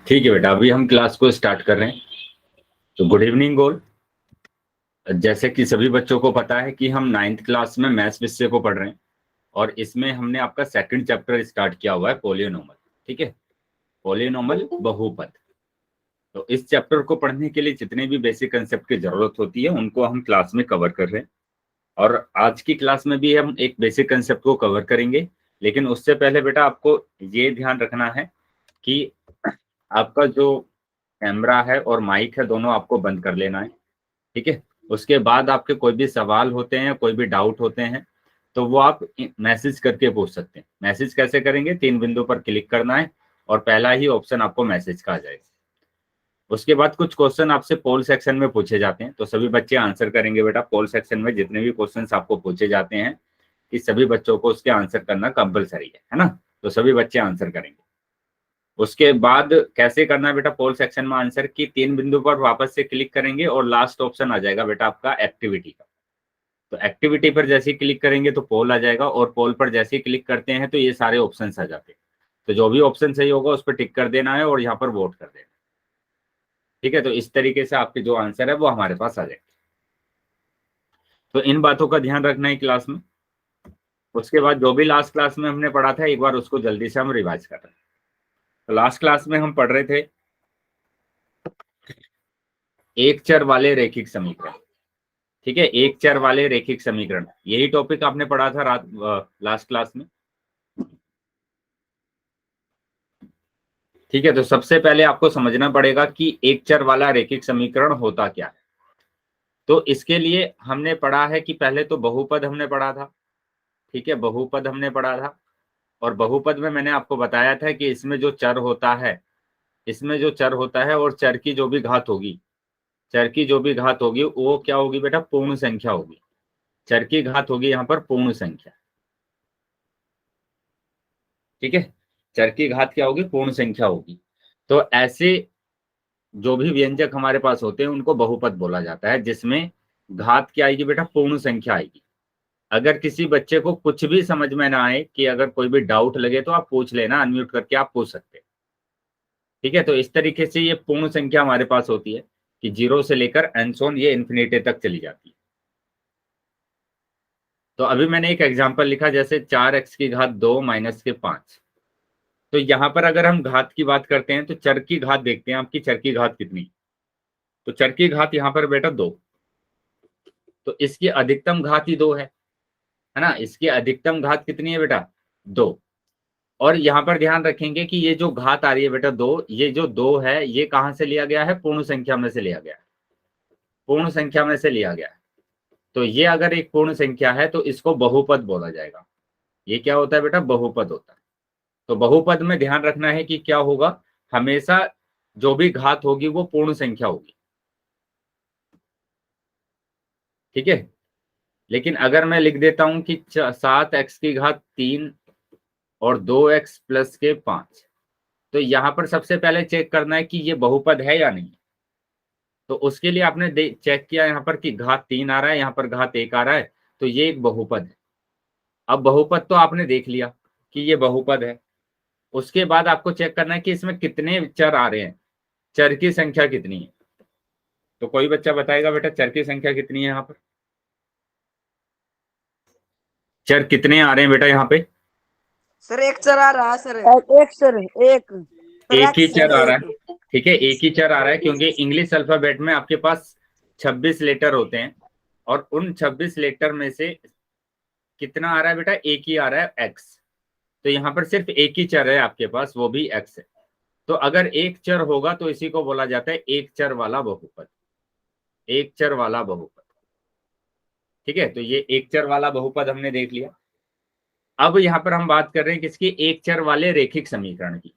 ठीक है बेटा, अभी हम क्लास को स्टार्ट कर रहे हैं। तो गुड इवनिंग ऑल। जैसे कि सभी बच्चों को पता है कि हम 9th क्लास में मैथ्स विषय को पढ़ रहे हैं और इसमें हमने आपका सेकंड चैप्टर स्टार्ट किया हुआ है, पॉलिनोमल। ठीक है, पॉलिनोमल बहुपद। तो इस चैप्टर को पढ़ने के लिए जितने भी बेसिक कंसेप्ट की जरूरत होती है उनको हम क्लास में कवर कर रहे हैं। और आज की क्लास में भी हम एक बेसिक कंसेप्ट को कवर करेंगे, लेकिन उससे पहले बेटा आपको ये ध्यान रखना है कि आपका जो कैमरा है और माइक है दोनों आपको बंद कर लेना है। ठीक है, उसके बाद आपके कोई भी सवाल होते हैं, कोई भी डाउट होते हैं तो वो आप मैसेज करके पूछ सकते हैं। मैसेज कैसे करेंगे? 3 बिंदु पर क्लिक करना है और पहला ही ऑप्शन आपको मैसेज का आ जाएगा। उसके बाद कुछ क्वेश्चन आपसे पोल सेक्शन में पूछे जाते हैं, तो सभी बच्चे आंसर करेंगे बेटा। पोल सेक्शन में जितने भी क्वेश्चन आपको पूछे जाते हैं कि सभी बच्चों को उसके आंसर करना कंपलसरी है ना? तो सभी बच्चे आंसर करेंगे। उसके बाद कैसे करना है बेटा? पोल सेक्शन में आंसर की 3 बिंदु पर वापस से क्लिक करेंगे और लास्ट ऑप्शन आ जाएगा बेटा आपका एक्टिविटी का। तो एक्टिविटी पर जैसे ही क्लिक करेंगे तो पोल आ जाएगा और पोल पर जैसे ही क्लिक करते हैं तो ये सारे ऑप्शन आ जाते हैं। तो जो भी ऑप्शन सही होगा उस पर टिक कर देना है और यहाँ पर वोट कर देना। ठीक है, तो इस तरीके से आपके जो आंसर है वो हमारे पास आ जाएगा। तो इन बातों का ध्यान रखना है क्लास में। उसके बाद जो भी लास्ट क्लास में हमने पढ़ा था एक बार उसको जल्दी से हम रिवाइज कर रहे हैं। तो लास्ट क्लास में हम पढ़ रहे थे एक चर वाले रैखिक समीकरण। ठीक है, एक चर वाले रैखिक समीकरण, यही टॉपिक आपने पढ़ा था लास्ट क्लास में। ठीक है, तो सबसे पहले आपको समझना पड़ेगा कि एक चर वाला रैखिक समीकरण होता क्या है। तो इसके लिए हमने पढ़ा है कि पहले तो बहुपद हमने पढ़ा था। ठीक है, बहुपद हमने पढ़ा था और बहुपद में मैंने आपको बताया था कि इसमें जो चर होता है, इसमें जो चर होता है और चर की जो भी घात होगी, चर की जो भी घात होगी वो क्या होगी बेटा? पूर्ण संख्या होगी। चर की घात होगी यहाँ पर पूर्ण संख्या। ठीक है, चर की घात क्या होगी? पूर्ण संख्या होगी। तो ऐसे जो भी व्यंजक हमारे पास होते हैं उनको बहुपद बोला जाता है, जिसमें घात क्या आएगी बेटा? पूर्ण संख्या आएगी। अगर किसी बच्चे को कुछ भी समझ में ना आए, कि अगर कोई भी डाउट लगे तो आप पूछ लेना, अनम्यूट करके आप पूछ सकते हैं। ठीक है, तो इस तरीके से ये पूर्ण संख्या हमारे पास होती है कि 0 से लेकर एनसोन ये इन्फिनिटी तक चली जाती है। तो अभी मैंने एक एग्जांपल लिखा, जैसे 4x की घात 2 माइनस के 5। तो यहां पर अगर हम घात की बात करते हैं तो चर की घात देखते हैं आपकी, चर की घात कितनी? तो चर की घात यहाँ पर बेटा 2। तो इसकी अधिकतम घात ही 2 है ना? इसकी अधिकतम घात कितनी है बेटा? 2। और यहाँ पर ध्यान रखेंगे कि ये जो घात आ रही है बेटा 2, ये जो 2 है ये कहां से लिया गया है? पूर्ण संख्या में से लिया गया है। पूर्ण संख्या में से लिया गया है। तो ये अगर एक पूर्ण संख्या है तो इसको बहुपद बोला जाएगा। ये क्या होता है बेटा? बहुपद होता है। तो बहुपद में ध्यान रखना है कि क्या होगा, हमेशा जो भी घात होगी वो पूर्ण संख्या होगी। ठीक है, लेकिन अगर मैं लिख देता हूं कि 7x की घात 3 और 2x प्लस के 5, तो यहां पर सबसे पहले चेक करना है कि ये बहुपद है या नहीं। तो उसके लिए आपने चेक किया यहाँ पर कि घात 3 आ रहा है, यहाँ पर घात 1 आ रहा है, तो ये एक बहुपद है। अब बहुपद तो आपने देख लिया कि ये बहुपद है। उसके बाद आपको चेक करना है कि इसमें कितने चर आ रहे हैं, चर की संख्या कितनी है। तो कोई बच्चा बताएगा बेटा चर की संख्या कितनी है यहाँ पर? चर कितने आ रहे हैं बेटा यहाँ पे? सर एक चर आ रहा है सर। एक सर एक एक ही चर आ रहा एक। है। ठीक है, एक ही चर आ रहा है क्योंकि इंग्लिश अल्फाबेट में आपके पास 26 लेटर होते हैं और उन 26 लेटर में से कितना आ रहा है बेटा? एक ही आ रहा है, एक्स। तो यहाँ पर सिर्फ एक ही चर है आपके पास, वो भी एक्स है। तो अगर एक चर होगा तो इसी को बोला जाता है एक चर वाला बहुपद। एक चर वाला बहुपद। ठीक है, तो ये एक चर वाला बहुपद हमने देख लिया। अब यहाँ पर हम बात कर रहे हैं किसकी? एक चर वाले रैखिक समीकरण की।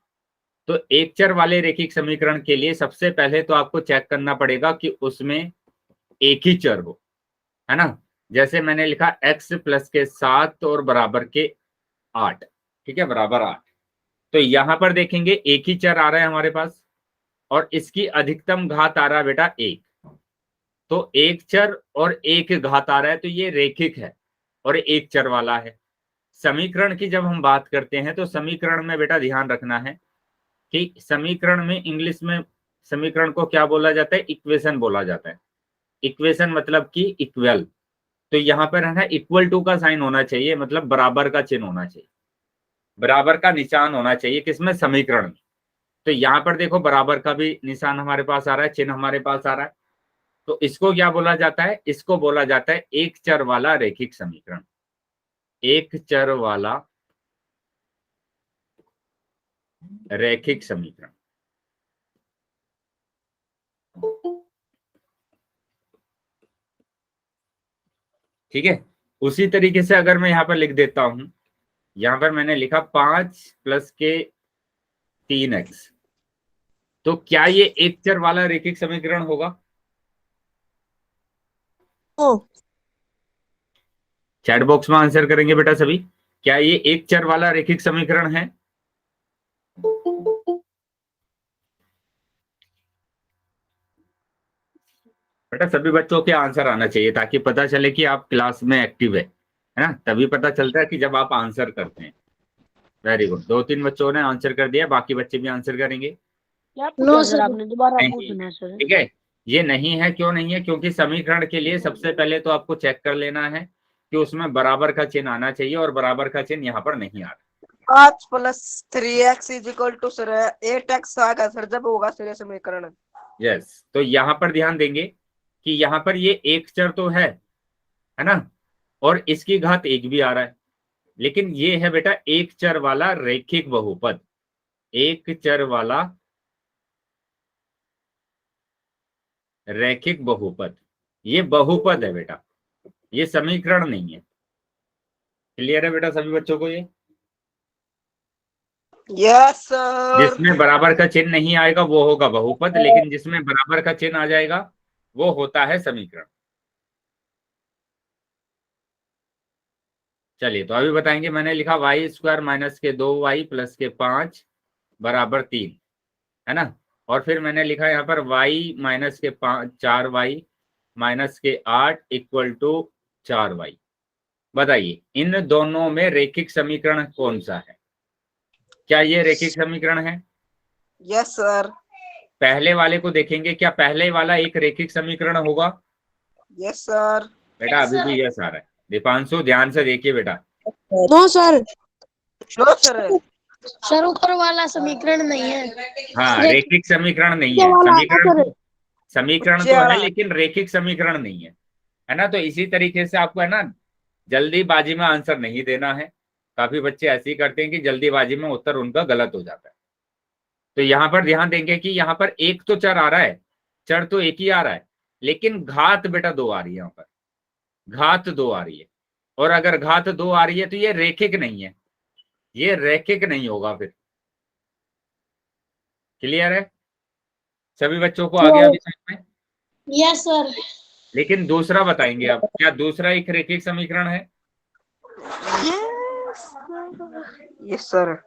तो एक चर वाले रैखिक समीकरण के लिए सबसे पहले तो आपको चेक करना पड़ेगा कि उसमें एक ही चर हो, है ना? जैसे मैंने लिखा x प्लस के 7 और बराबर के 8। ठीक है, बराबर 8। तो यहां पर देखेंगे एक ही चर आ रहा है हमारे पास और इसकी अधिकतम घात आ रहा है बेटा 1। तो एक चर और एक घात आ रहा है तो ये रैखिक है और एक चर वाला है। समीकरण की जब हम बात करते हैं तो समीकरण में बेटा ध्यान रखना है कि समीकरण में इंग्लिश में समीकरण को क्या बोला जाता है, इक्वेशन बोला जाता है। इक्वेशन मतलब कि इक्वल, तो यहाँ पर है ना इक्वल टू का साइन होना चाहिए, मतलब बराबर का चिन्ह होना चाहिए, बराबर का निशान होना चाहिए किसमें, समीकरण में। तो यहाँ पर देखो बराबर का भी निशान हमारे पास आ रहा है, चिन्ह हमारे पास आ रहा है। तो इसको क्या बोला जाता है, इसको बोला जाता है एक चर वाला रैखिक समीकरण। एक चर वाला रैखिक समीकरण। ठीक है। उसी तरीके से अगर मैं यहाँ पर लिख देता हूं, यहाँ पर मैंने लिखा 5 + के 3x, तो क्या ये एक चर वाला रैखिक समीकरण होगा? ओ चैट बॉक्स में आंसर करेंगे बेटा सभी, क्या ये एक चर वाला रैखिक समीकरण है? बेटा सभी बच्चों के आंसर आना चाहिए ताकि पता चले कि आप क्लास में एक्टिव है ना, तभी पता चलता है कि जब आप आंसर करते हैं। वेरी गुड, 2-3 बच्चों ने आंसर कर दिया, बाकी बच्चे भी आंसर करेंगे। नो सर, आपने दोबारा नहीं, पूछना सर। ठीक है। ये नहीं है, क्यों नहीं है? क्योंकि समीकरण के लिए सबसे पहले तो आपको चेक कर लेना है कि उसमें बराबर का चिन्ह आना चाहिए, और बराबर का चिन्ह यहाँ पर नहीं आ रहा। 5 + 3x = सर 8x आएगा सर जब होगा सर ये समीकरण। यस, तो यहाँ पर ध्यान देंगे कि यहाँ पर ये एक चर तो है ना, और इसकी घात 1 भी आ रहा है, लेकिन ये है बेटा एक चर वाला रैखिक बहुपद। एक चर वाला रैखिक बहुपद, ये बहुपद है बेटा, ये समीकरण नहीं है। क्लियर है बेटा सभी बच्चों को? ये यस सर। जिसमें बराबर का चिन्ह नहीं आएगा वो होगा बहुपद, लेकिन जिसमें बराबर का चिन्ह आ जाएगा वो होता है समीकरण। चलिए तो अभी बताएंगे, मैंने लिखा y² - के 2y + के 5 = 3, है ना। और फिर मैंने लिखा यहाँ पर y - के 4y - के 8 = 4y। बताइए इन दोनों में रैखिक समीकरण कौन सा है? क्या ये रैखिक समीकरण है? Yes sir. पहले वाले को देखेंगे, क्या पहले वाला एक रैखिक समीकरण होगा? Yes sir. बेटा अभी भी यस आ रहा है। दीपांशु ध्यान से देखिए बेटा। No sir. No sir. Sir ऊपर वाला समीकरण नहीं है। हाँ, रैखिक समीकरण नहीं नीचे है, वाला है ना समीकरण सर। तो समीकरण तो है लेकिन रैखिक समीकरण नहीं है ना। तो इसी तरीके से आपको है ना जल्दीबाजी में आंसर नहीं देना है। काफी बच्चे ऐसे ही करते हैं कि जल्दीबाजी में उत्तर उनका गलत हो जाता है। तो यहाँ पर ध्यान देंगे कि यहाँ पर एक तो चर आ रहा है, चर तो एक ही आ रहा है, लेकिन घात बेटा 2 आ रही है। यहाँ पर घात 2 आ रही है, और अगर घात 2 आ रही है तो ये रैखिक नहीं है, ये रैखिक नहीं होगा फिर। क्लियर है सभी बच्चों को? आ गया अभी समझ में? Yes sir. लेकिन दूसरा बताएंगे अब, क्या दूसरा एक रैखिक समीकरण है? Yes sir.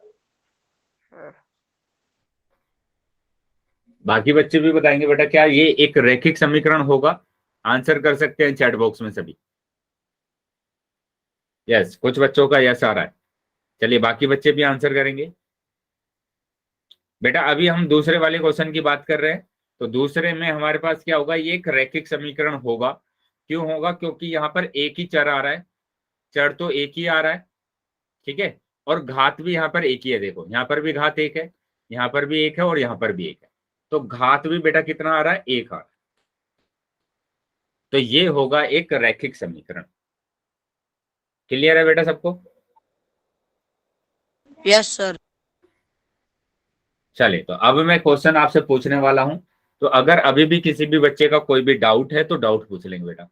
बाकी बच्चे भी बताएंगे बेटा क्या ये एक रैखिक समीकरण होगा? आंसर कर सकते हैं चैट बॉक्स में सभी। यस, कुछ बच्चों का यस आ रहा है। चलिए बाकी बच्चे भी आंसर करेंगे। बेटा अभी हम दूसरे वाले क्वेश्चन की बात कर रहे हैं, तो दूसरे में हमारे पास क्या होगा, ये एक रैखिक समीकरण होगा। क्यों होगा? क्योंकि यहाँ पर एक ही चर आ रहा है, चर तो एक ही आ रहा है, ठीक है, और घात भी यहाँ पर एक ही है। देखो यहाँ पर भी घात 1 है, यहाँ पर भी 1 है, और यहाँ पर भी 1 है, तो घात भी बेटा कितना आ रहा है, 1 आ रहा है। तो ये होगा एक रैखिक समीकरण। क्लियर है बेटा सबको? Yes sir. चलिए तो अब मैं क्वेश्चन आपसे पूछने वाला हूं, तो अगर अभी भी किसी भी बच्चे का कोई भी डाउट है तो डाउट पूछ लेंगे बेटा।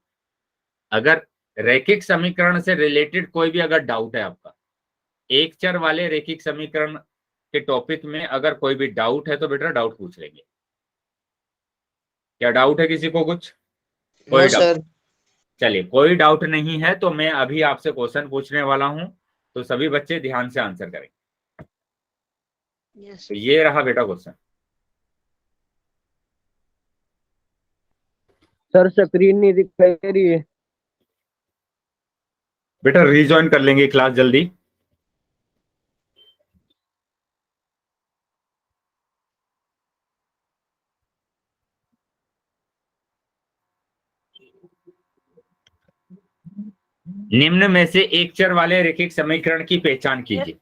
अगर रैखिक समीकरण से रिलेटेड कोई भी अगर डाउट है आपका, एक चर वाले रैखिक समीकरण के टॉपिक में अगर कोई भी डाउट है तो बेटा डाउट पूछ लेंगे। क्या डाउट है किसी को कुछ? कोई नो डाउट? सर। चलिए कोई डाउट नहीं है तो मैं अभी आपसे क्वेश्चन पूछने वाला हूं, तो सभी बच्चे ध्यान से आंसर करेंगे। यस तो ये रहा बेटा क्वेश्चन। सर स्क्रीन नहीं दिखाई दे रही है। बेटा रीजॉइन कर लेंगे क्लास जल्दी। निम्न में से एक चर वाले रैखिक समीकरण की पहचान कीजिए।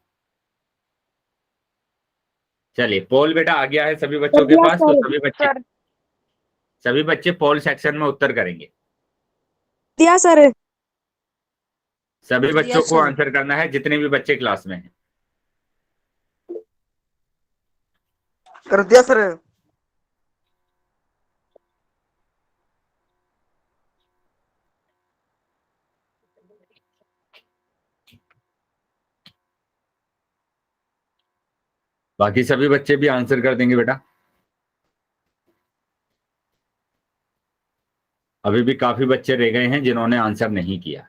चलिए पोल बेटा आ गया है सभी बच्चों के पास, तो सर सभी बच्चे पोल सेक्शन में उत्तर करेंगे। दिया सर। सभी बच्चों को सर। आंसर करना है, जितने भी बच्चे क्लास में हैं। कर दिया सर। बाकी सभी बच्चे भी आंसर कर देंगे बेटा। अभी भी काफी बच्चे रह गए हैं जिन्होंने आंसर नहीं किया।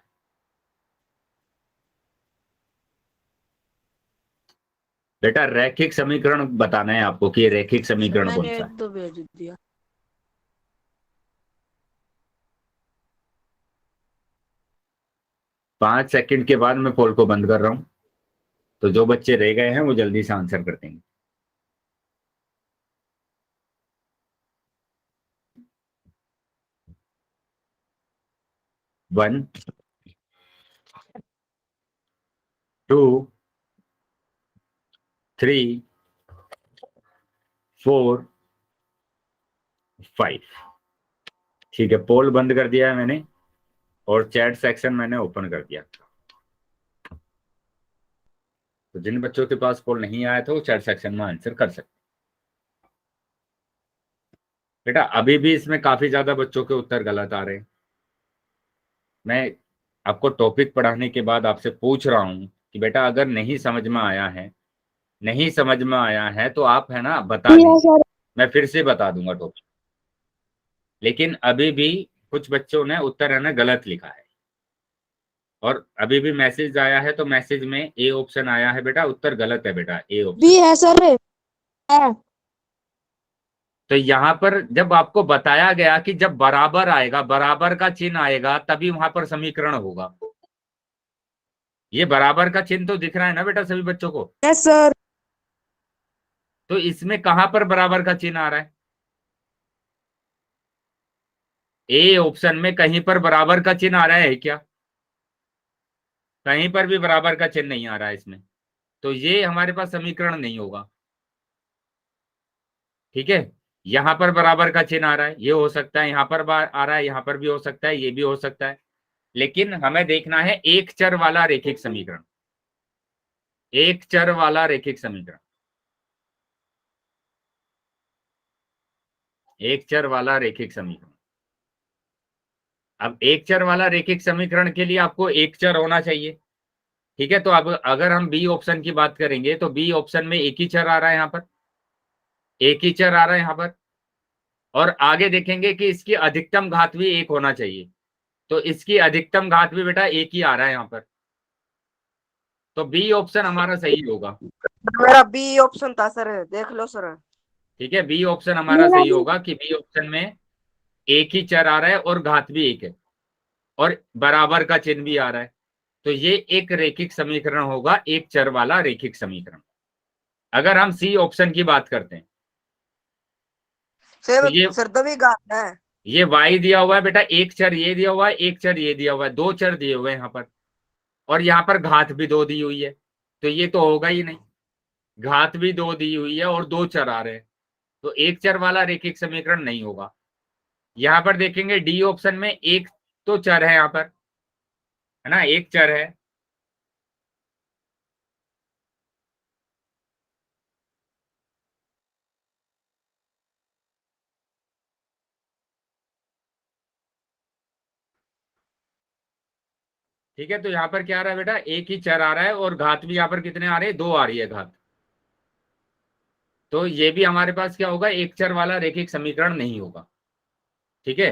बेटा रैखिक समीकरण बताना है आपको कि ये रैखिक समीकरण कौन सा है। तो भेज दिया। 5 सेकंड के बाद मैं पोल को बंद कर रहा हूं, तो जो बच्चे रह गए हैं वो जल्दी से आंसर कर देंगे। वन, 2, 3, 4, 5। ठीक है, पोल बंद कर दिया है मैंने और चैट सेक्शन मैंने ओपन कर दिया। तो जिन बच्चों के पास पोल नहीं आया था वो चैट सेक्शन में आंसर कर सकते। बेटा अभी भी इसमें काफी ज्यादा बच्चों के उत्तर गलत आ रहे हैं। मैं आपको टॉपिक पढ़ाने के बाद आपसे पूछ रहा हूं कि बेटा अगर नहीं समझ में आया है तो आप है ना बता दीजिए, मैं फिर से बता दूंगा टॉपिक। लेकिन अभी भी कुछ बच्चों ने उत्तर है ना गलत लिखा है, और अभी भी मैसेज आया है, तो मैसेज में ए ऑप्शन आया है बेटा, उत्तर गलत है बेटा, ए ऑप्शन बी है सर। है। तो यहाँ पर जब आपको बताया गया कि जब बराबर आएगा, बराबर का चिन्ह आएगा, तभी वहां पर समीकरण होगा। ये बराबर का चिन्ह तो दिख रहा है ना बेटा सभी बच्चों को। Yes sir. तो इसमें कहां पर बराबर का चिन्ह आ रहा है? ए ऑप्शन में कहीं पर बराबर का चिन्ह आ रहा है क्या? कहीं पर भी बराबर का चिन्ह नहीं आ रहा है इसमें, तो ये हमारे पास समीकरण नहीं होगा। ठीक है, यहां पर बराबर का चिन्ह आ रहा है, ये हो सकता है, यहां पर आ रहा है, यहां पर भी हो सकता है, ये भी हो सकता है। लेकिन हमें देखना है एक चर वाला रैखिक समीकरण, एक चर वाला रैखिक समीकरण, एक चर वाला रैखिक समीकरण। अब एक चर वाला रैखिक समीकरण के लिए आपको एक चर होना चाहिए। ठीक है, तो अब अगर हम बी ऑप्शन की बात करेंगे तो बी ऑप्शन में एक ही चर आ रहा है, यहां पर एक ही चर आ रहा है यहां पर, और आगे देखेंगे कि इसकी अधिकतम घात भी एक होना चाहिए, तो इसकी अधिकतम घात भी बेटा एक ही आ रहा है यहां पर, तो बी ऑप्शन हमारा सही होगा। मेरा बी ऑप्शन था सर, देख लो सर। ठीक है, बी ऑप्शन हमारा सही होगा कि बी ऑप्शन में एक ही चर आ रहा है और घात भी एक है और बराबर का चिन्ह भी आ रहा है, तो ये एक रैखिक समीकरण होगा, एक चर वाला रैखिक समीकरण। अगर हम सी ऑप्शन की बात करते हैं तो ये सर तभी घात है। ये y दिया हुआ है बेटा, एक चर ये दिया हुआ है, एक चर ये दिया हुआ है, दो चर दिए हुए हैं यहाँ पर, और यहाँ पर घात भी दो दी हुई है, तो ये तो होगा ही नहीं। घात भी दो दी हुई है और दो चर आ रहे हैं, तो एक चर वाला रैखिक समीकरण नहीं होगा। यहाँ पर देखेंगे डी ऑप्शन में एक तो चर है यहाँ पर, है ना, एक चर है, ठीक है। तो यहाँ पर क्या आ रहा है बेटा, एक ही चर आ रहा है और घात भी यहाँ पर कितने आ रहे हैं, दो आ रही है घात, तो ये भी हमारे पास क्या होगा, एक चर वाला रैखिक समीकरण नहीं होगा। ठीक है,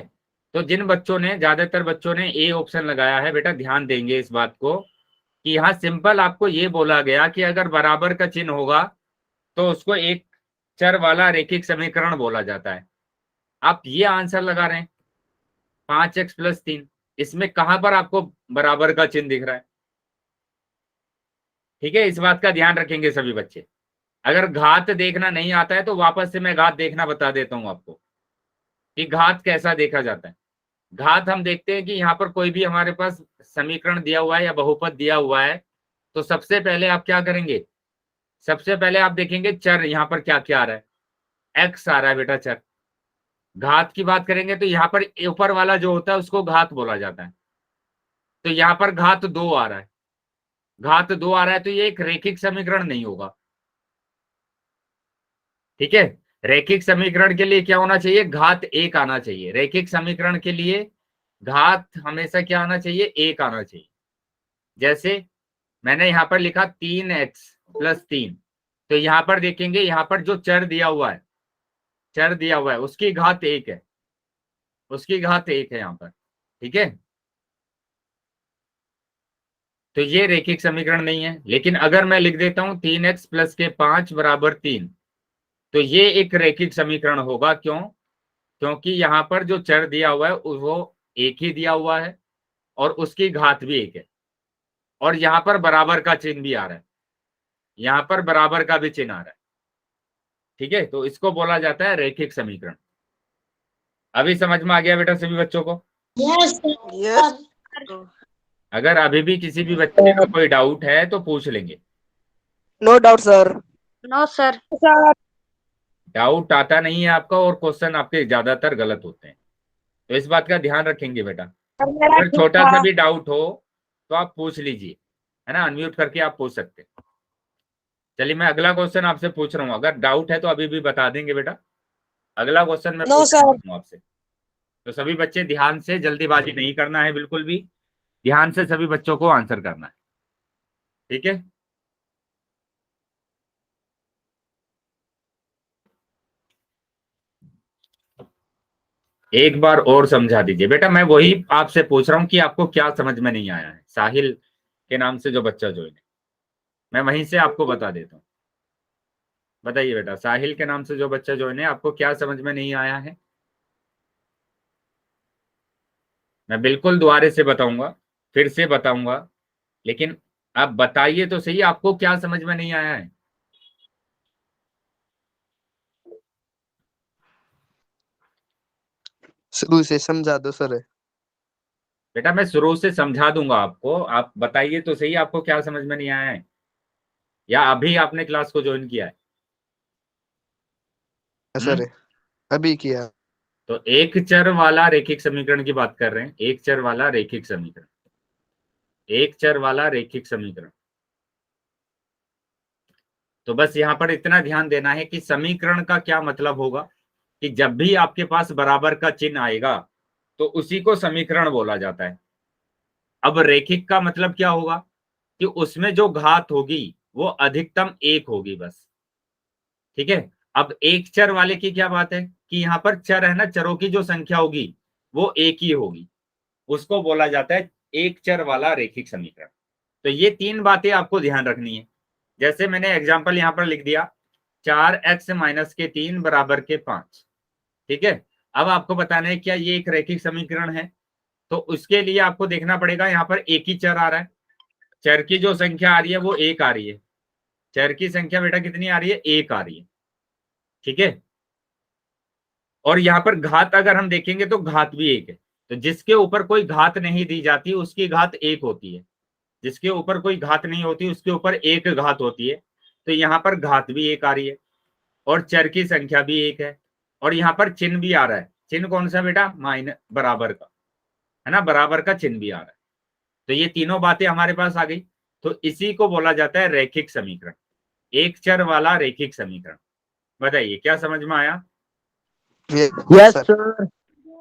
तो जिन बच्चों ने, ज्यादातर बच्चों ने ए ऑप्शन लगाया है बेटा, ध्यान देंगे इस बात को कि यहाँ सिंपल आपको ये बोला गया कि अगर बराबर का चिन्ह होगा तो उसको एक चर वाला रैखिक समीकरण बोला जाता है। आप ये आंसर लगा रहे हैं 5x+3, इसमें कहां पर आपको बराबर का चिन्ह दिख रहा है? ठीक है, इस बात का ध्यान रखेंगे सभी बच्चे। अगर घात देखना नहीं आता है तो वापस से मैं घात देखना बता देता हूं आपको कि घात कैसा देखा जाता है। घात हम देखते हैं कि यहाँ पर कोई भी हमारे पास समीकरण दिया हुआ है या बहुपद दिया हुआ है, तो सबसे पहले आप क्या करेंगे, सबसे पहले आप देखेंगे चर यहाँ पर क्या क्या आ रहा है। एक्स आ रहा है बेटा चर। घात की बात करेंगे तो यहाँ पर ऊपर वाला जो होता है उसको घात बोला जाता है। तो यहाँ पर घात 2 आ रहा है, घात 2 आ रहा है, तो ये एक रैखिक समीकरण नहीं होगा। ठीक है, रैखिक समीकरण के लिए क्या होना चाहिए, घात 1 आना चाहिए। रैखिक समीकरण के लिए घात हमेशा क्या आना चाहिए, 1 आना चाहिए। जैसे मैंने यहाँ पर लिखा 3x+3, तो यहाँ पर देखेंगे यहाँ पर जो चर दिया हुआ है, चर दिया हुआ है उसकी घात 1 है, उसकी घात 1 है यहाँ पर। ठीक है, तो ये रैखिक समीकरण नहीं है। लेकिन अगर मैं लिख देता हूं 3x+5 = 3, तो ये एक रैखिक समीकरण होगा। क्यों, क्योंकि यहाँ पर जो चर दिया हुआ है वो 1 ही दिया हुआ है और उसकी घात भी 1 है, और यहाँ पर बराबर का चिन्ह भी आ रहा है, यहाँ पर बराबर का भी चिन्ह आ रहा है। ठीक है, तो इसको बोला जाता है रैखिक समीकरण। अभी समझ में आ गया बेटा सभी बच्चों को? यस अगर अभी भी किसी भी बच्चे का कोई डाउट है तो पूछ लेंगे। No doubt sir. No sir. Sir doubt आता नहीं है आपका और क्वेश्चन आपके ज्यादातर गलत होते हैं, तो इस बात का ध्यान रखेंगे बेटा। मेरा अगर ठीक छोटा था। सा भी डाउट हो तो आप पूछ लीजिए, है ना, अनम्यूट करके आप पूछ सकते हैं। चलिए मैं अगला क्वेश्चन आपसे पूछ रहा हूँ, अगर डाउट है तो अभी भी बता देंगे बेटा। अगला क्वेश्चन मैं नो पूछ सर। रहा हूँ आपसे, तो सभी बच्चे ध्यान से, जल्दीबाजी नहीं करना है बिल्कुल भी, ध्यान से सभी बच्चों को आंसर करना है। ठीक है, एक बार और समझा दीजिए बेटा। मैं वही आपसे पूछ रहा हूँ कि आपको क्या समझ में नहीं आया है। साहिल के नाम से जो बच्चा ज्वाइन है, मैं वहीं से आपको बता देता हूँ। बताइए बेटा, साहिल के नाम से जो बच्चा ज्वाइन है, आपको क्या समझ में नहीं आया है? मैं बिल्कुल दोबारे से बताऊंगा, फिर से बताऊंगा, लेकिन आप बताइए तो सही, आपको क्या समझ में नहीं आया है? शुरू से समझा दो सर। बेटा मैं शुरू से समझा दूंगा आपको, आप बताइए तो सही, आपको क्या समझ में नहीं आया है, या अभी आपने क्लास को ज्वाइन किया है? सर अभी किया। तो एक चर वाला रैखिक समीकरण की बात कर रहे हैं, एक चर वाला रैखिक समीकरण, एक चर वाला रैखिक समीकरण। तो बस यहाँ पर इतना ध्यान देना है कि समीकरण का क्या मतलब होगा, कि जब भी आपके पास बराबर का चिन्ह आएगा तो उसी को समीकरण बोला जाता है। अब रैखिक का मतलब क्या होगा, कि उसमें जो घात होगी वो अधिकतम 1 होगी बस। ठीक है, अब एक चर वाले की क्या बात है, कि यहाँ पर चर है ना, चरों की जो संख्या होगी वो 1 ही होगी, उसको बोला जाता है एक चर वाला रैखिक समीकरण। तो ये 3 बातें आपको ध्यान रखनी है। जैसे मैंने एग्जाम्पल यहाँ पर लिख दिया, 4x-3 = 5। ठीक है, अब आपको बताना है क्या ये एक रैखिक समीकरण है, तो उसके लिए आपको देखना पड़ेगा, यहाँ पर एक ही चर आ रहा है, चर की जो संख्या आ रही है वो 1 आ रही है। चर की संख्या बेटा कितनी आ रही है, 1 आ रही है। ठीक है, और यहाँ पर घात अगर हम देखेंगे तो घात भी 1 है। तो जिसके ऊपर कोई घात नहीं दी जाती उसकी घात 1 होती है, जिसके ऊपर कोई घात नहीं होती उसके ऊपर 1 घात होती है। तो यहाँ पर घात भी 1 आ रही है और चर की संख्या भी 1 है, और यहाँ पर चिन्ह भी आ रहा है। चिन्ह कौन सा बेटा, माइनस, बराबर का, है ना, बराबर का चिन्ह भी आ रहा है। तो ये तीनों बातें हमारे पास आ गई, तो इसी को बोला जाता है रैखिक समीकरण, एक चर वाला रैखिक समीकरण। बताइए क्या समझ में आया? Yes sir.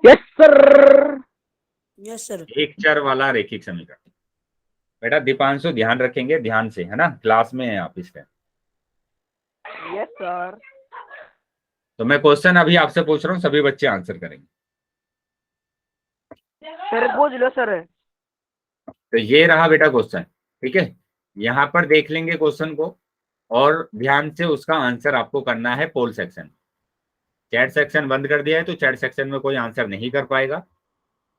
Yes sir. Yes sir. एक चर वाला रैखिक समीकरण। बेटा दीपांशु ध्यान रखेंगे, ध्यान से, है ना, क्लास में है आप इस टाइम। Yes sir. तो मैं क्वेश्चन अभी आपसे पूछ रहा हूँ, सभी बच्चे आंसर करेंगे। सर पूछ लो सर। तो ये रहा बेटा क्वेश्चन। ठीक है, यहाँ पर देख लेंगे क्वेश्चन को और ध्यान से उसका आंसर आपको करना है पोल सेक्शन। चैट सेक्शन बंद कर दिया है, तो चैट सेक्शन में कोई आंसर नहीं कर पाएगा,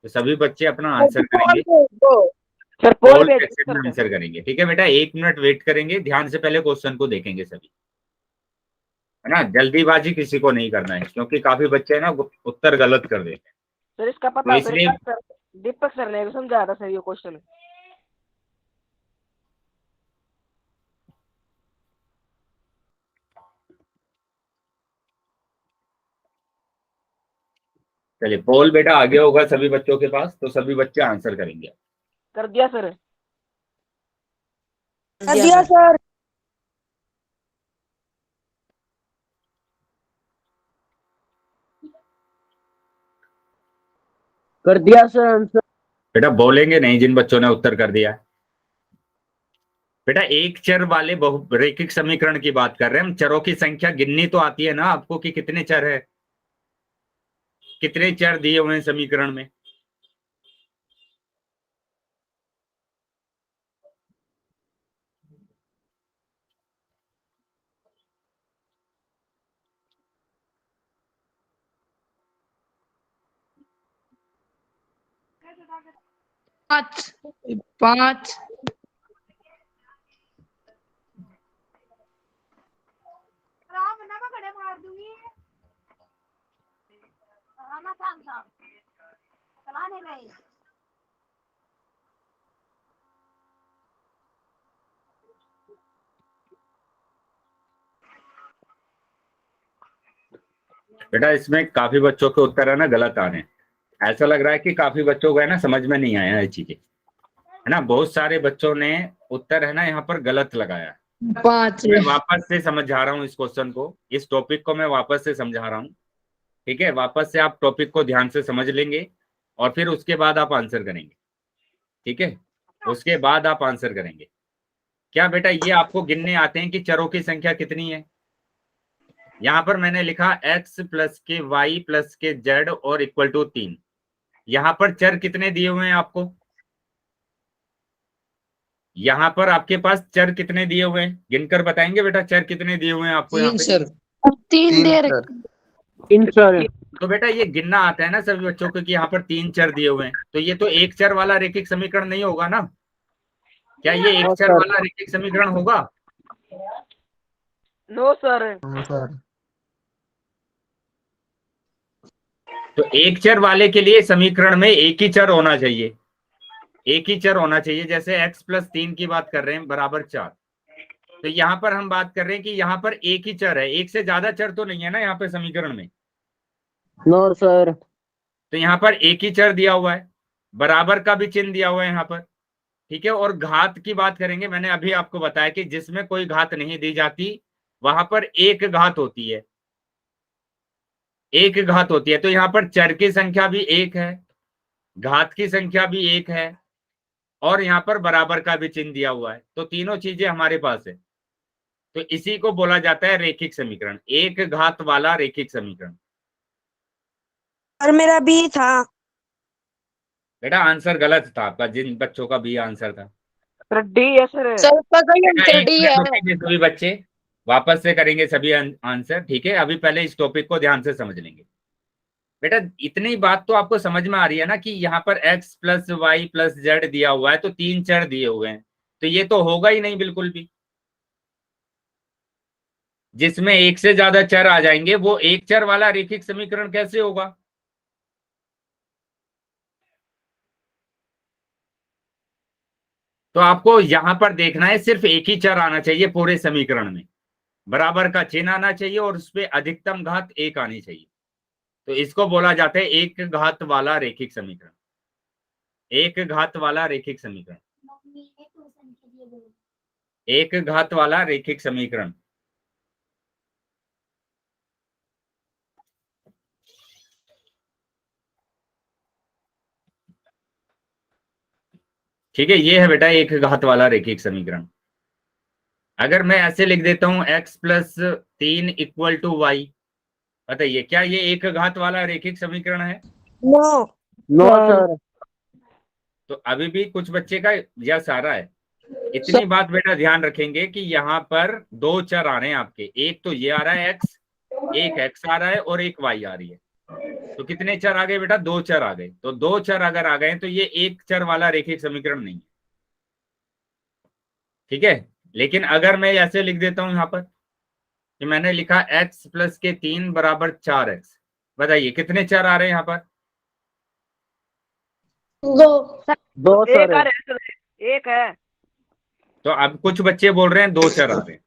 तो सभी बच्चे अपना आंसर करेंगे, सर पोल पोल भेज सेक्शन में सर। आंसर करेंगे। ठीक है बेटा, 1 मिनट वेट करेंगे, ध्यान से पहले क्वेश्चन को देखेंगे सभी, है ना, जल्दीबाजी किसी को नहीं करना है, क्योंकि काफी बच्चे है ना उत्तर गलत कर देते हैं। सर इसका तो पता इसलिए सर दीपक सर ने भी समझाया था सर ये क्वेश्चन। चलिए पोल बेटा आगे होगा सभी बच्चों के पास, तो सभी बच्चे आंसर करेंगे। कर दिया सर। दिया सर। कर दिया सर आंसर। बेटा बोलेंगे नहीं जिन बच्चों ने उत्तर कर दिया है। बेटा एक चर वाले बहुरेखिक समीकरण की बात कर रहे हैं हम। चरों की संख्या गिननी तो आती है ना आपको कि कितने चर है, कितने चर दिए हुए हैं समीकरण में। पाँच पाँच बेटा इसमें काफी बच्चों के उत्तर है ना गलत आ रहे हैं। ऐसा लग रहा है कि काफी बच्चों को है ना समझ में नहीं आया ये चीजें, है ना। बहुत सारे बच्चों ने उत्तर है ना यहाँ पर गलत लगाया। पाँच मैं वापस से समझा रहा हूँ इस क्वेश्चन को, इस टॉपिक को मैं वापस से समझा रहा हूँ। ठीक है, वापस से आप टॉपिक को ध्यान से समझ लेंगे और फिर उसके बाद आप आंसर करेंगे। ठीक है, उसके बाद आप आंसर करेंगे। क्या बेटा ये आपको गिनने आते हैं कि चरों की संख्या कितनी है? यहां पर मैंने लिखा x प्लस के y प्लस के z और इक्वल टू 3। यहां पर चर कितने दिए हुए हैं आपको? यहां पर आपके पास चर कितने दिए हुए हैं? गिनकर बताएंगे बेटा चर कितने दिए हुए हैं आपको यहाँ पे? तीन दे सर। तीन सर। तो बेटा ये गिनना आता है ना सभी बच्चों को कि यहाँ पर 3 चर दिए हुए हैं, तो ये तो एक चर वाला रेखिक समीकरण नहीं होगा ना। क्या ये एक चर वाला रेखिक समीकरण होगा? No sir. सर। तो एक चर वाले के लिए समीकरण में एक ही चर होना चाहिए, एक ही चर होना चाहिए। जैसे x प्लस 3 की बात कर रहे हैं बराबर 4, तो यहाँ पर हम बात कर रहे हैं कि यहाँ पर एक ही चर है, एक से ज्यादा चर तो नहीं है ना यहाँ पे समीकरण में। No sir. तो यहाँ पर एक ही चर दिया हुआ है, बराबर का भी चिन्ह दिया हुआ है यहाँ पर। ठीक है, और घात की बात करेंगे, मैंने अभी आपको बताया कि जिसमें कोई घात नहीं दी जाती वहां पर एक घात होती है, एक घात होती है। तो यहाँ पर चर की संख्या भी एक है, घात की संख्या भी एक है, और यहाँ पर बराबर का भी चिन्ह दिया हुआ है। तो तीनों चीजें हमारे पास है, तो इसी को बोला जाता है रेखिक समीकरण, एक घात वाला रेखिक समीकरण। और मेरा बी था। बेटा आंसर गलत था आपका, जिन बच्चों का बी आंसर था। सर डी है सर। सर का आंसर एक डी मिनट है। रुकेंगे सभी बच्चे, वापस से करेंगे सभी आंसर। ठीक है, अभी पहले इस टॉपिक को ध्यान से समझ लेंगे। बेटा इतनी बात तो आपको समझ में आ रही है ना कि यहाँ पर x plus y plus z दिया हुआ है, तो 3 चर दिए हुए हैं, तो ये तो होगा ही नहीं बिल्कुल भी। जिसमें एक से ज्यादा चर आ जाएंगे वो एक चर वाला रेखिक समीकरण कैसे होगा? तो आपको यहां पर देखना है, सिर्फ एक ही चर आना चाहिए पूरे समीकरण में, बराबर का चिन्ह आना चाहिए और उसपे अधिकतम घात 1 आनी चाहिए। तो इसको बोला जाता है एक घात वाला रेखिक समीकरण, एक घात वाला रेखिक समीकरण, एक घात वाला रेखिक समीकरण। ठीक है, ये है बेटा एक घात वाला रेखिक समीकरण। अगर मैं ऐसे लिख देता हूं x plus 3 equal to y, बताइए क्या ये एक घात वाला रेखिक समीकरण है? नो। No sir. तो अभी भी कुछ बच्चे का यस आ रहा है। इतनी बात बेटा ध्यान रखेंगे कि यहाँ पर दो चर आ रहे हैं आपके, एक तो ये आ रहा है x, एक x आ रहा है और एक y आ रही है। तो कितने चर आ गए बेटा? दो चर आ गए। तो दो चर अगर आ गए तो ये एक चर वाला रेखिक समीकरण नहीं है। ठीक है, लेकिन अगर मैं ऐसे लिख देता हूं यहाँ पर कि मैंने लिखा x प्लस के 3 बराबर 4x, बताइए कितने चर आ रहे हैं यहाँ पर? दो। दो एक सर आ रहा है सर, एक है। तो अब कुछ बच्चे बोल रहे हैं दो चर आ रहे हैं।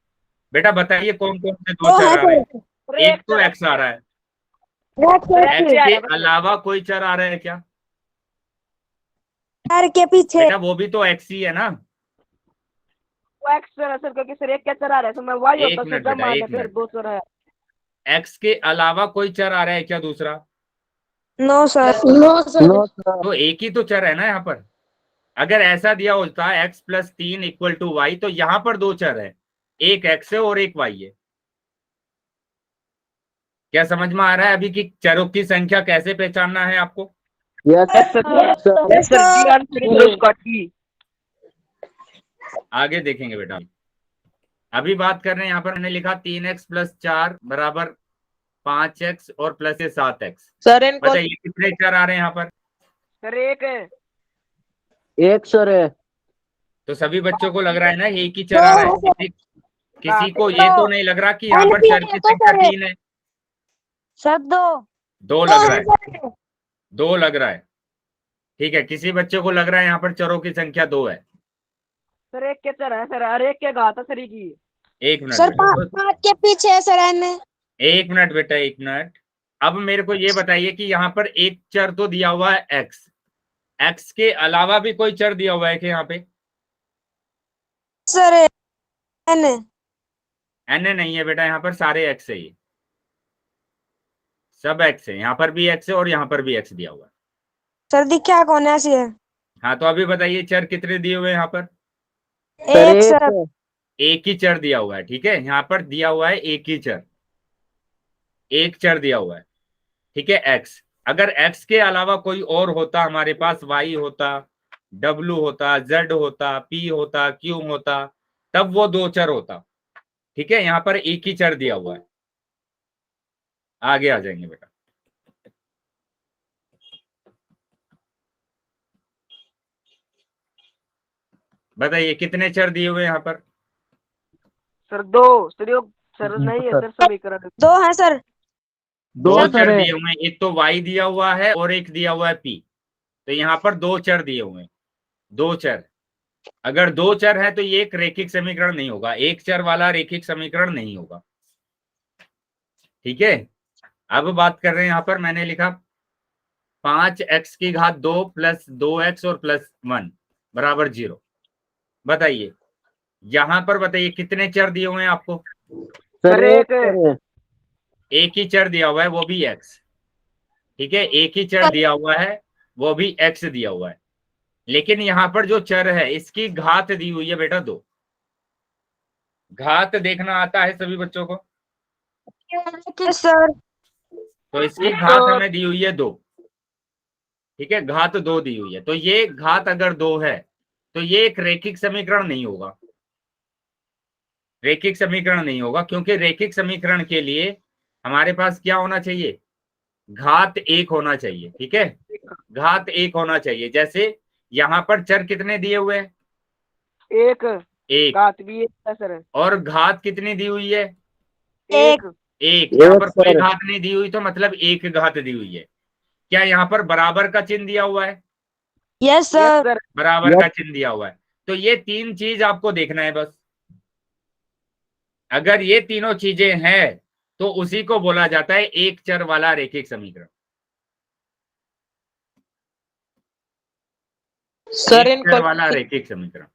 बेटा बताइए कौन कौन से दो दो चर है आ रहे हैं। सर एक एक तो सर, एक्स आ रहा है। सर एक्स एक्स एक्स आ के रहा है बस। अलावा कोई चर आ रहा है क्या? चार के पीछे। बेटा वो भी तो एक्स ही है ना। वो एक्स सर है सर, क्योंकि सर एक क्या चर आ रहा है सर, मैं वाई एक होता सर मिनट जब बेटा, मान एक है, फिर मिनट। दो सर है। एक्स के अलावा कोई चर आ रहा है क्या दूसरा? No sir. No sir. No sir तो एक ही तो चर है ना यहाँ पर। अगर ऐसा दिया होता x+3 = y, तो यहाँ पर दो चर है, एक x है और एक y है। क्या समझ में आ रहा है अभी कि चरों की संख्या कैसे पहचानना है आपको? Yes sir yes sir, D answer है सर उसका, डी। आगे देखेंगे बेटा। अभी बात कर रहे हैं, यहाँ पर मैंने लिखा 3x+4 = 5x और प्लस 7x। सर इनको बताइए कितने चर आ रहे हैं यहाँ पर? सर एक है। एक सर है तो सभी बच्चों को लग रहा है ना एक ही चर दो आ रहा है है। सर। किसी को ये तो नहीं लग रहा कि यहाँ पर चर की तो संख्या सर है 3 है? सर। दो। दो दो लग रहा है है। सर। दो लग रहा है। ठीक है, किसी बच्चे को लग रहा है यहाँ पर चरों की संख्या 2 है। सर एक के चर है सर, और एक के घात है सर की। एक मिनट सर बेटा, पाँच के पीछे है सर एन। एक मिनट बेटा, एक मिनट। अब मेरे को ये बताइए कि यहाँ पर एक चर तो दिया हुआ है एक्स, एक्स के अलावा भी कोई चर दिया हुआ है कि यहाँ पे? Sir N. एन नहीं है बेटा, यहाँ पर सारे एक्स है, ये सब एक्स है। यहाँ पर भी एक्स है और यहाँ पर भी एक्स दिया हुआ है। सर दिखा कौन ऐसी है? हाँ तो अभी बताइए चर कितने दिए हुए हैं यहाँ पर? सर एक एक सर। एक ही चर दिया हुआ है। ठीक है, यहाँ पर दिया हुआ है एक ही चर, एक चर दिया हुआ है। ठीक है, एक्स। अगर एक्स के अलावा कोई और होता हमारे पास, वाई होता, डब्लू होता, जेड होता, पी होता, क्यू होता, तब वो दो चर होता। ठीक है, यहाँ पर एक ही चर दिया हुआ है। आगे आ जाएंगे बेटा। बताइए कितने चर दिए हुए हैं यहाँ पर? सर दो सर, यो सर नहीं है सर, समीकरण दो है सर। दो दो चर सर है दिए हुए हैं, एक तो वाई दिया हुआ है और एक दिया हुआ है पी। तो यहाँ पर दो चर दिए हुए हैं, दो चर। अगर दो चर है तो ये एक रेखिक समीकरण नहीं होगा, एक चर वाला रेखिक समीकरण नहीं होगा। ठीक है, अब बात कर रहे हैं, यहाँ पर मैंने लिखा 5x² + 2x और +1 = 0। बताइए यहां पर, बताइए कितने चर दिए हुए हैं आपको? सर एक सर है एक ही चर दिया हुआ है, वो भी x। ठीक है, एक ही चर दिया हुआ है, वो भी x दिया हुआ है। लेकिन यहाँ पर जो चर है इसकी घात दी हुई है बेटा 2। घात देखना आता है सभी बच्चों को? सर तो इसकी घात हमें दी हुई है 2। ठीक है, घात 2 दी हुई है, तो ये घात अगर 2 है तो ये एक रेखिक समीकरण नहीं होगा। रेखिक समीकरण नहीं होगा, क्योंकि रेखिक समीकरण के लिए हमारे पास क्या होना चाहिए? घात 1 होना चाहिए। ठीक है, घात 1 होना चाहिए। जैसे यहाँ पर चर कितने दिए हुए हैं? एक एक। घात भी एक है सर, और घात कितनी दी हुई है? एक एक। यहाँ एक पर कोई सर घात नहीं दी हुई, तो मतलब एक घात दी हुई है। क्या यहाँ पर बराबर का चिन्ह दिया हुआ है? Yes yes sir. सर। बराबर यस का चिन्ह दिया हुआ है। तो ये तीन चीज आपको देखना है बस। अगर ये तीनों चीजें हैं तो उसी को बोला जाता है एक चर वाला रेखिक समीकरण। सर एक इनको चर वाला रेखिक समीकरण।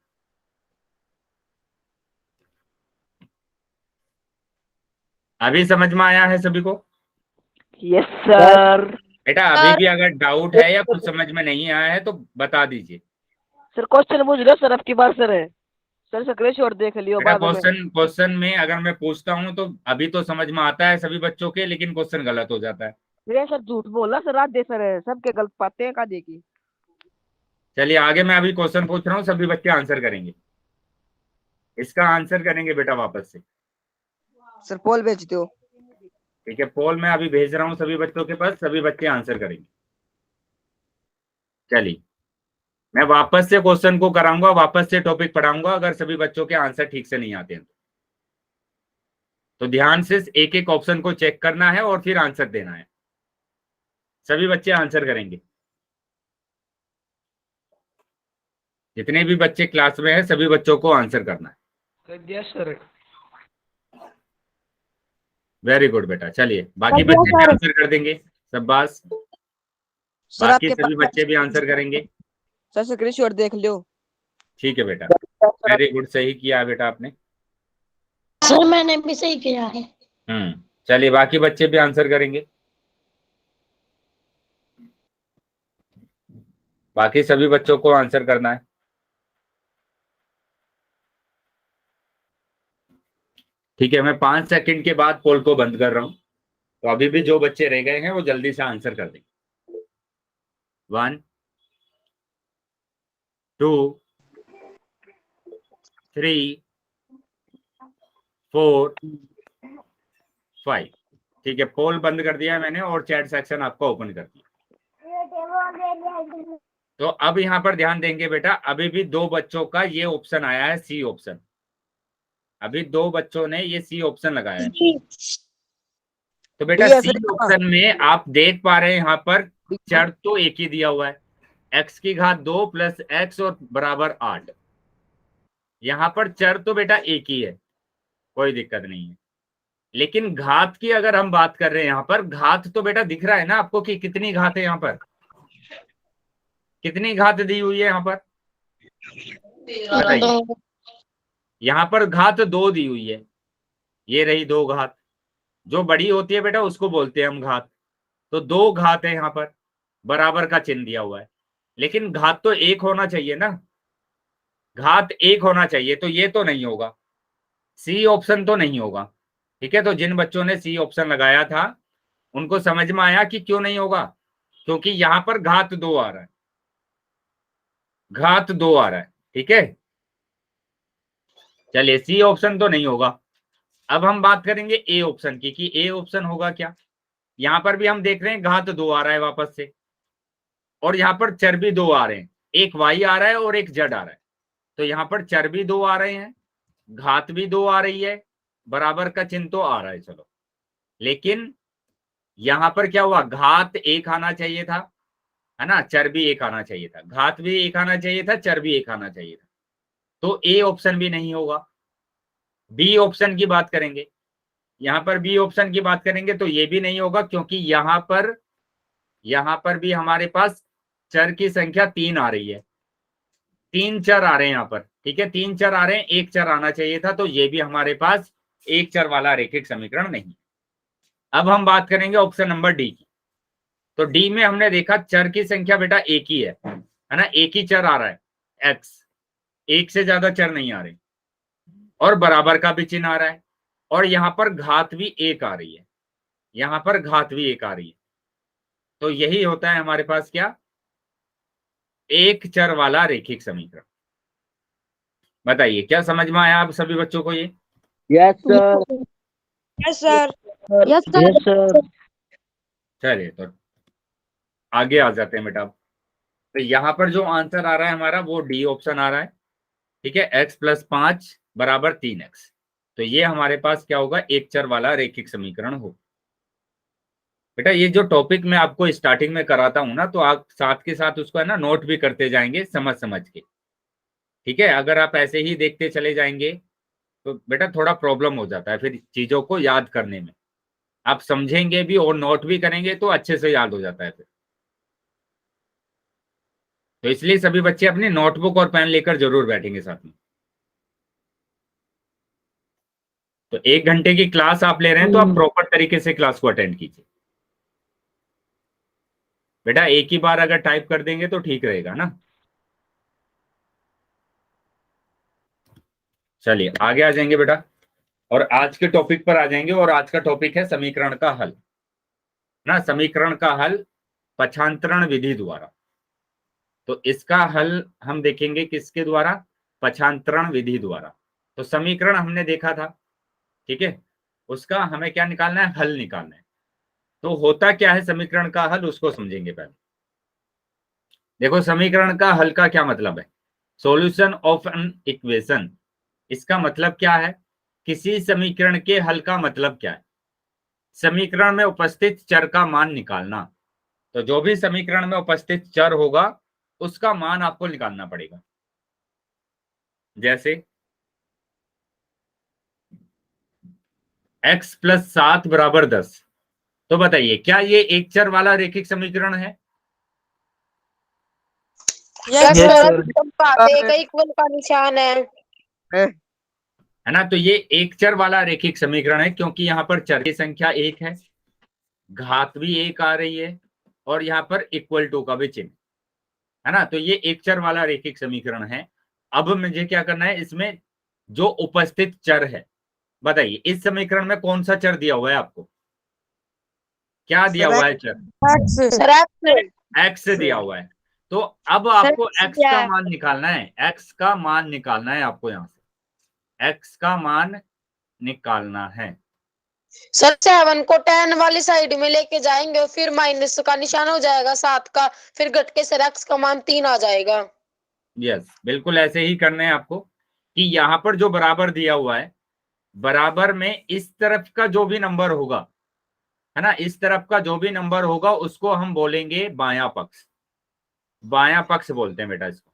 अभी समझ में आया है सभी को? Yes sir. बेटा अभी भी अगर डाउट है या कुछ समझ में नहीं आया है तो बता दीजिए। सर क्वेश्चन पूछ लो सर, अब की बार सर है सर, स्क्रीनशॉट देख लियो बेटा बाद में। क्वेश्चन में अगर मैं पूछता हूँ तो अभी तो समझ में आता है सभी बच्चों के, लेकिन क्वेश्चन गलत हो जाता है। ये सर झूठ बोला सर, रात दे सर है, सबके गलत पाते हैं का देखी। चलिए आगे, मैं अभी क्वेश्चन पूछ रहा हूँ, सभी बच्चे आंसर करेंगे। इसका आंसर करेंगे बेटा वापस से। सर पोल भेज दो। ठीक है, पोल मैं अभी भेज रहा हूँ सभी बच्चों के पास, सभी बच्चे आंसर करेंगे। चलिए मैं वापस से क्वेश्चन को कराऊंगा, वापस से टॉपिक पढ़ाऊंगा, अगर सभी बच्चों के आंसर ठीक से नहीं आते हैं तो ध्यान से एक एक ऑप्शन को चेक करना है और फिर आंसर देना है। सभी बच्चे आंसर करेंगे। जितने भी बच्चे क्लास में हैं सभी बच्चों को आंसर करना है। कर दिया सर। वेरी गुड बेटा, चलिए बाकी कर दिया बच्चे भी सर। आंसर कर देंगे। शाबाश, सर बाकी आपके सभी पास बच्चे भी आंसर करेंगे। सर स्क्रीनशॉट देख लो। ठीक है बेटा, वेरी गुड, सही किया बेटा आपने। सर मैंने भी सही किया है। चलिए बाकी बच्चे भी आंसर करेंगे। बाकी सभी बच्चों को आंसर करना है। ठीक है, मैं 5 सेकंड के बाद पोल को बंद कर रहा हूं, तो अभी भी जो बच्चे रह गए हैं वो जल्दी से आंसर कर देंगे। 1 2 3 4 5। ठीक है, पोल बंद कर दिया है मैंने और चैट सेक्शन आपका ओपन कर दिया। तो अब यहाँ पर ध्यान देंगे बेटा, अभी भी 2 बच्चों का ये ऑप्शन आया है, सी ऑप्शन। अभी 2 बच्चों ने ये सी ऑप्शन लगाया है। तो बेटा ठीक है सी सर। ऑप्शन में आप देख पा रहे हैं यहाँ पर चर तो एक ही दिया हुआ है, x की घात 2 प्लस x और बराबर 8। यहाँ पर चर तो बेटा एक ही है, कोई दिक्कत नहीं है। लेकिन घात की अगर हम बात कर रहे हैं, यहाँ पर घात तो बेटा दिख रहा है ना आपको कि कितनी घात है, यहाँ पर कितनी घात दी हुई है यहाँ पर बताइए। यहाँ पर घात 2 दी हुई है, ये रही 2 घात। जो बड़ी होती है बेटा उसको बोलते हैं हम घात। तो 2 घात है यहाँ पर, बराबर का चिन्ह दिया हुआ है। लेकिन घात तो 1 होना चाहिए ना, घात 1 होना चाहिए, तो ये तो नहीं होगा, सी ऑप्शन तो नहीं होगा। ठीक है, तो जिन बच्चों ने सी ऑप्शन लगाया था उनको समझ में आया कि क्यों नहीं होगा, क्योंकि यहाँ पर घात 2 आ रहा है, घात 2 आ रहा है। ठीक है, चलिए सी ऑप्शन तो नहीं होगा। अब हम बात करेंगे ए ऑप्शन की कि ए ऑप्शन होगा क्या। यहाँ पर भी हम देख रहे हैं घात 2 आ रहा है वापस से, और यहाँ पर चर भी 2 आ रहे हैं, एक y आ रहा है और एक z आ रहा है। तो यहाँ पर चर भी 2 आ रहे हैं, घात भी 2 आ रही है, बराबर का चिन्ह तो आ रहा है। चलो, लेकिन यहाँ पर क्या हुआ, घात 1 आना चाहिए था, है ना, चर भी 1 आना चाहिए था, घात भी 1 आना चाहिए था, चर भी 1 आना चाहिए था। तो ए ऑप्शन भी नहीं होगा। बी ऑप्शन की बात करेंगे, यहाँ पर बी ऑप्शन की बात करेंगे तो ये भी नहीं होगा, क्योंकि यहाँ पर भी हमारे पास चर की संख्या 3 आ रही है, 3 चर आ रहे हैं यहाँ पर। ठीक है, 3 चर आ रहे हैं, 1 चर आना चाहिए था, तो ये भी हमारे पास 1 चर वाला रैखिक समीकरण नहीं। अब हम बात करेंगे ऑप्शन नंबर डी की। तो डी में हमने देखा चर की संख्या बेटा एक ही है ना, एक ही चर आ रहा है x, एक से ज्यादा चर नहीं आ रहे, और बराबर का भी चिन्ह आ रहा है, और यहाँ पर घात भी 1 आ रही है, यहाँ पर घात भी 1 आ रही है। तो यही होता है हमारे पास क्या, एक चर वाला रैखिक समीकरण। बताइए क्या समझ में आया आप सभी बच्चों को ये? Yes sir. Yes sir. Yes yes sir. चलिए तो आगे आ जाते हैं बेटा। तो यहाँ पर जो आंसर आ रहा है हमारा वो डी ऑप्शन आ रहा है। ठीक है, x + 5 = 3x। तो ये हमारे पास क्या होगा, एक चर वाला रैखिक समीकरण हो। बेटा ये जो टॉपिक मैं आपको स्टार्टिंग में कराता हूं ना, तो आप साथ के साथ उसको है ना नोट भी करते जाएंगे समझ समझ के। ठीक है, अगर आप ऐसे ही देखते चले जाएंगे तो बेटा थोड़ा प्रॉब्लम हो जाता है फिर चीजों को याद करने में। आप समझेंगे भी और नोट भी करेंगे तो अच्छे से याद हो जाता है फिर। तो इसलिए सभी बच्चे अपनी नोटबुक और पेन लेकर जरूर बैठेंगे साथ में। तो 1 घंटे की क्लास आप ले रहे हैं तो आप प्रॉपर तरीके से क्लास को अटेंड कीजिए। बेटा एक ही बार अगर टाइप कर देंगे तो ठीक रहेगा ना। चलिए आगे आ जाएंगे बेटा, और आज के टॉपिक पर आ जाएंगे। और आज का टॉपिक है समीकरण का हल ना, समीकरण का हल पक्षांतरण विधि द्वारा। तो इसका हल हम देखेंगे किसके द्वारा, पक्षांतरण विधि द्वारा। तो समीकरण हमने देखा था, ठीक है, उसका हमें क्या निकालना है, हल निकालना है। तो होता क्या है समीकरण का हल, उसको समझेंगे पहले। देखो समीकरण का हल का क्या मतलब है, सॉल्यूशन ऑफ एन इक्वेशन। इसका मतलब क्या है, किसी समीकरण के हल का मतलब क्या है, समीकरण में उपस्थित चर का मान निकालना। तो जो भी समीकरण में उपस्थित चर होगा उसका मान आपको निकालना पड़ेगा। जैसे x प्लस 7 बराबर 10, तो बताइए क्या ये एक चर वाला रेखिक समीकरण है? Yes Yes, sir sir. एक इक्वल का निशान है। है ना, तो ये एक चर वाला रेखिक समीकरण है क्योंकि यहाँ पर चर की संख्या 1 है, घात भी 1 आ रही है और यहाँ पर इक्वल टू का भी चिन्ह है ना, तो ये एक चर वाला रेखिक समीकरण है। अब मुझे क्या करना है, इसमें जो उपस्थित चर है, बताइए इस समीकरण में कौन सा चर दिया हुआ है आपको? क्या दिया हुआ है चर? सर एक्स दिया हुआ है। तो अब आपको एक्स का मान निकालना है, एक्स का मान निकालना है आपको, यहां से एक्स का मान निकालना है। सर 7 को 10 वाली साइड में लेके जाएंगे और फिर माइनस का निशान हो जाएगा 7 का, फिर घट के सर एक्स का मान 3 आ जाएगा। यस, बिल्कुल ऐसे ही करना है आपको कि यहाँ पर जो बराबर दिया हुआ है, बराबर में इस तरफ का जो भी नंबर होगा, है ना, इस तरफ का जो भी नंबर होगा उसको हम बोलेंगे बायां पक्ष। बायां पक्ष बोलते हैं बेटा इसको,